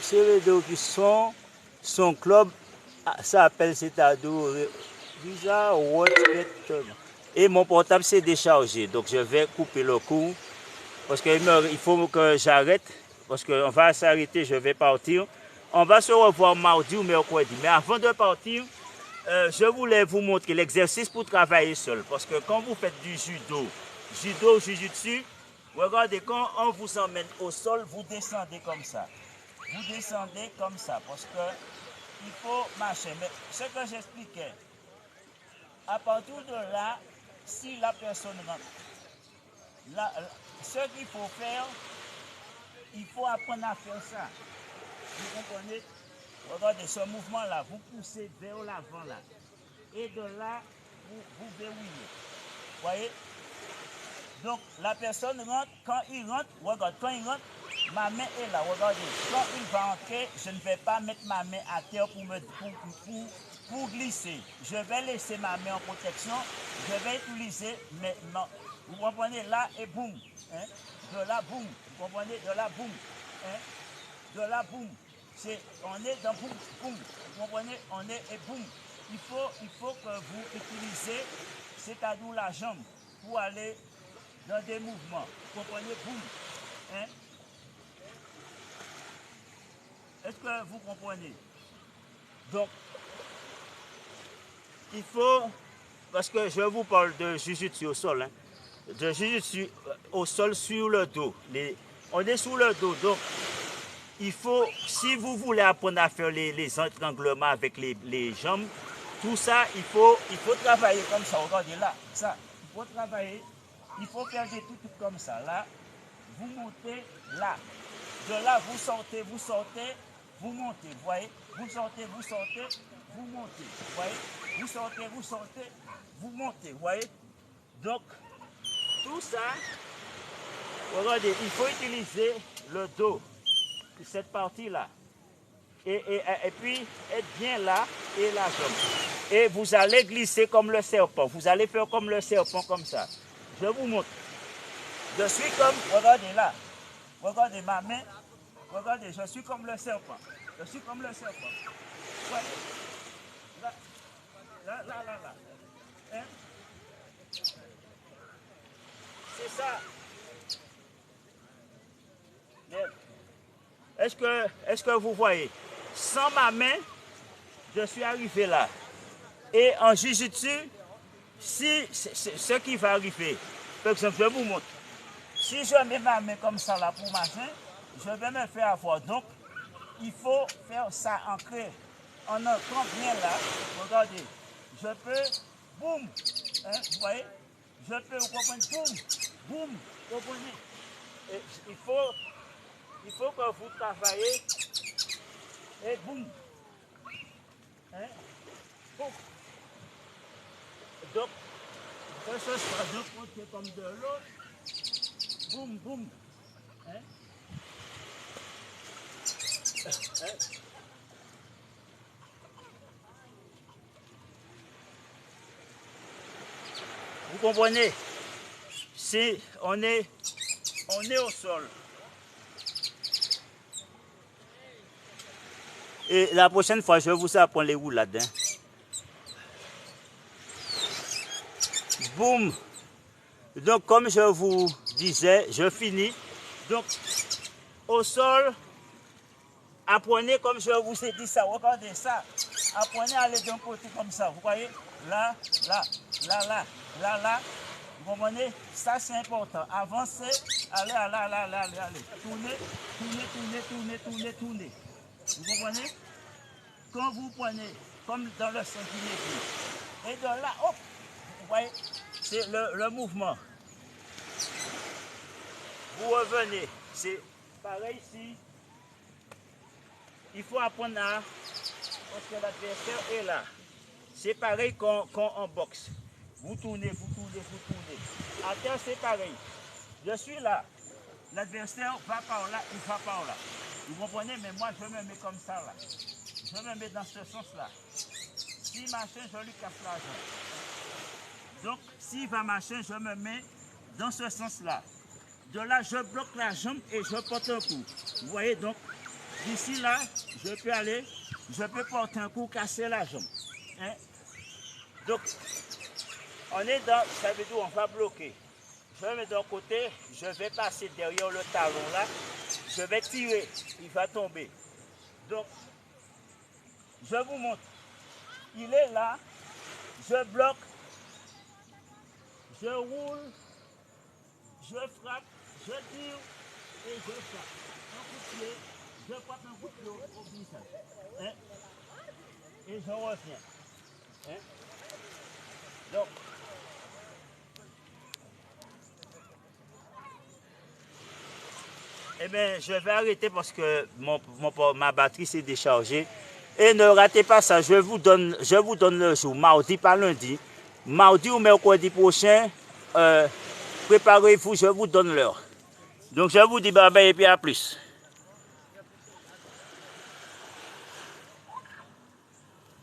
C'est les deux qui sont, son club s'appelle, c'est-à-dire Visa Watchlet. Et mon portable s'est déchargé, donc je vais couper le coup. Parce qu'il faut que j'arrête, parce qu'on va s'arrêter, je vais partir. On va se revoir mardi ou mercredi. Mais avant de partir, je voulais vous montrer l'exercice pour travailler seul. Parce que quand vous faites du judo, jujutsu, regardez, quand on vous emmène au sol, vous descendez comme ça. Vous descendez comme ça, parce que il faut marcher. Mais ce que j'expliquais, à partir de là, si la personne rentre, ce qu'il faut faire, il faut apprendre à faire ça. Vous comprenez? Regardez ce mouvement-là, vous poussez vers l'avant là. Et de là, vous verrouillez. Vous voyez? Donc la personne rentre, quand il rentre, regarde, quand il rentre, ma main est là, regardez. Quand il va entrer, je ne vais pas mettre ma main à terre pour glisser. Je vais laisser ma main en protection, je vais utiliser maintenant. Vous comprenez? Là et boum. Hein? De là, boum. Vous comprenez? De là, boum. Hein? De là, boum. On est dans boum, boum. Vous comprenez? On est et boum. Il faut que vous utilisez, c'est-à-dire la jambe, pour aller dans des mouvements. Vous comprenez? Boum. Hein? Est-ce que vous comprenez? Donc, il faut, parce que je vous parle de jujutsu au sol, hein, de jujutsu au sol sur le dos. On est sur le dos, donc il faut, si vous voulez apprendre à faire les étranglements avec les jambes, tout ça, il faut travailler comme ça. Regardez là, ça, il faut travailler, il faut faire des trucs comme ça. Là, vous montez là. De là, vous sortez, vous montez, vous voyez? Vous sortez, vous montez, vous voyez? Vous sortez, vous montez, vous voyez? Donc, tout ça, regardez, il faut utiliser le dos, cette partie-là. Et puis, être bien là et la jambe. Et vous allez glisser comme le serpent. Vous allez faire comme le serpent, comme ça. Je vous montre. Je suis comme, regardez là. Regardez ma main. Regardez, je suis comme le serpent. Je suis comme le serpent. Ouais. Là. Hein? C'est ça. Est-ce que vous voyez? Sans ma main, je suis arrivé là. Et en jujutsu, si ce qui va arriver, par exemple, je vous montre. Si je mets ma main comme ça là pour machin, je vais me faire avoir. Donc, il faut faire ça ancré. En entrant bien là, regardez, je peux, boum, hein, vous voyez, je peux, vous comprenez, boum, boum, vous comprenez. Et il faut que vous travaillez, et boum, hein, boum. Donc, ce sera d'un côté comme de l'autre, boum, boum, hein. Vous comprenez? Si on est au sol. Et la prochaine fois, je vais vous apprendre les roulades. Hein. Boum. Donc, comme je vous disais, je finis. Donc, au sol, apprenez comme je vous ai dit ça. Regardez ça. Apprenez à aller d'un côté comme ça. Vous voyez? Là, là, là, là, là, là. Vous comprenez? Ça, c'est important. Avancez. Allez, allez, allez, allez, allez, allez. Tournez, tournez, tournez, tournez, tournez, tournez. Vous comprenez? Quand vous prenez, comme dans le centimètre, et de là, hop, vous voyez, c'est le mouvement. Vous revenez. C'est pareil ici. Il faut apprendre à... Parce que l'adversaire est là. C'est pareil qu'en boxe. Vous tournez, vous tournez, vous tournez. À terre, c'est pareil. Je suis là. L'adversaire va par là, il va par là. Vous comprenez? Mais moi, je me mets comme ça là. Je me mets dans ce sens-là. S'il marche, je lui casse la jambe. Donc, s'il va marcher, je me mets dans ce sens-là. De là, je bloque la jambe et je porte un coup. Vous voyez, donc, d'ici là, je peux aller, je peux porter un coup, casser la jambe. Hein? Donc, on est dans, ça veut dire on va bloquer. Je vais mettre d'un côté, je vais passer derrière le talon là, je vais tirer, il va tomber. Donc, je vous montre. Il est là, je bloque, je roule, je frappe, je tire et je frappe. Un coup de pied, je frappe un coup de pied au glissade. Hein? Et je reviens. Hein? Donc, eh bien, je vais arrêter parce que ma batterie s'est déchargée. Et ne ratez pas ça, je vous donne le jour, mardi pas lundi. Mardi ou mercredi prochain, préparez-vous, je vous donne l'heure. Donc je vous dis bye bye et puis à plus.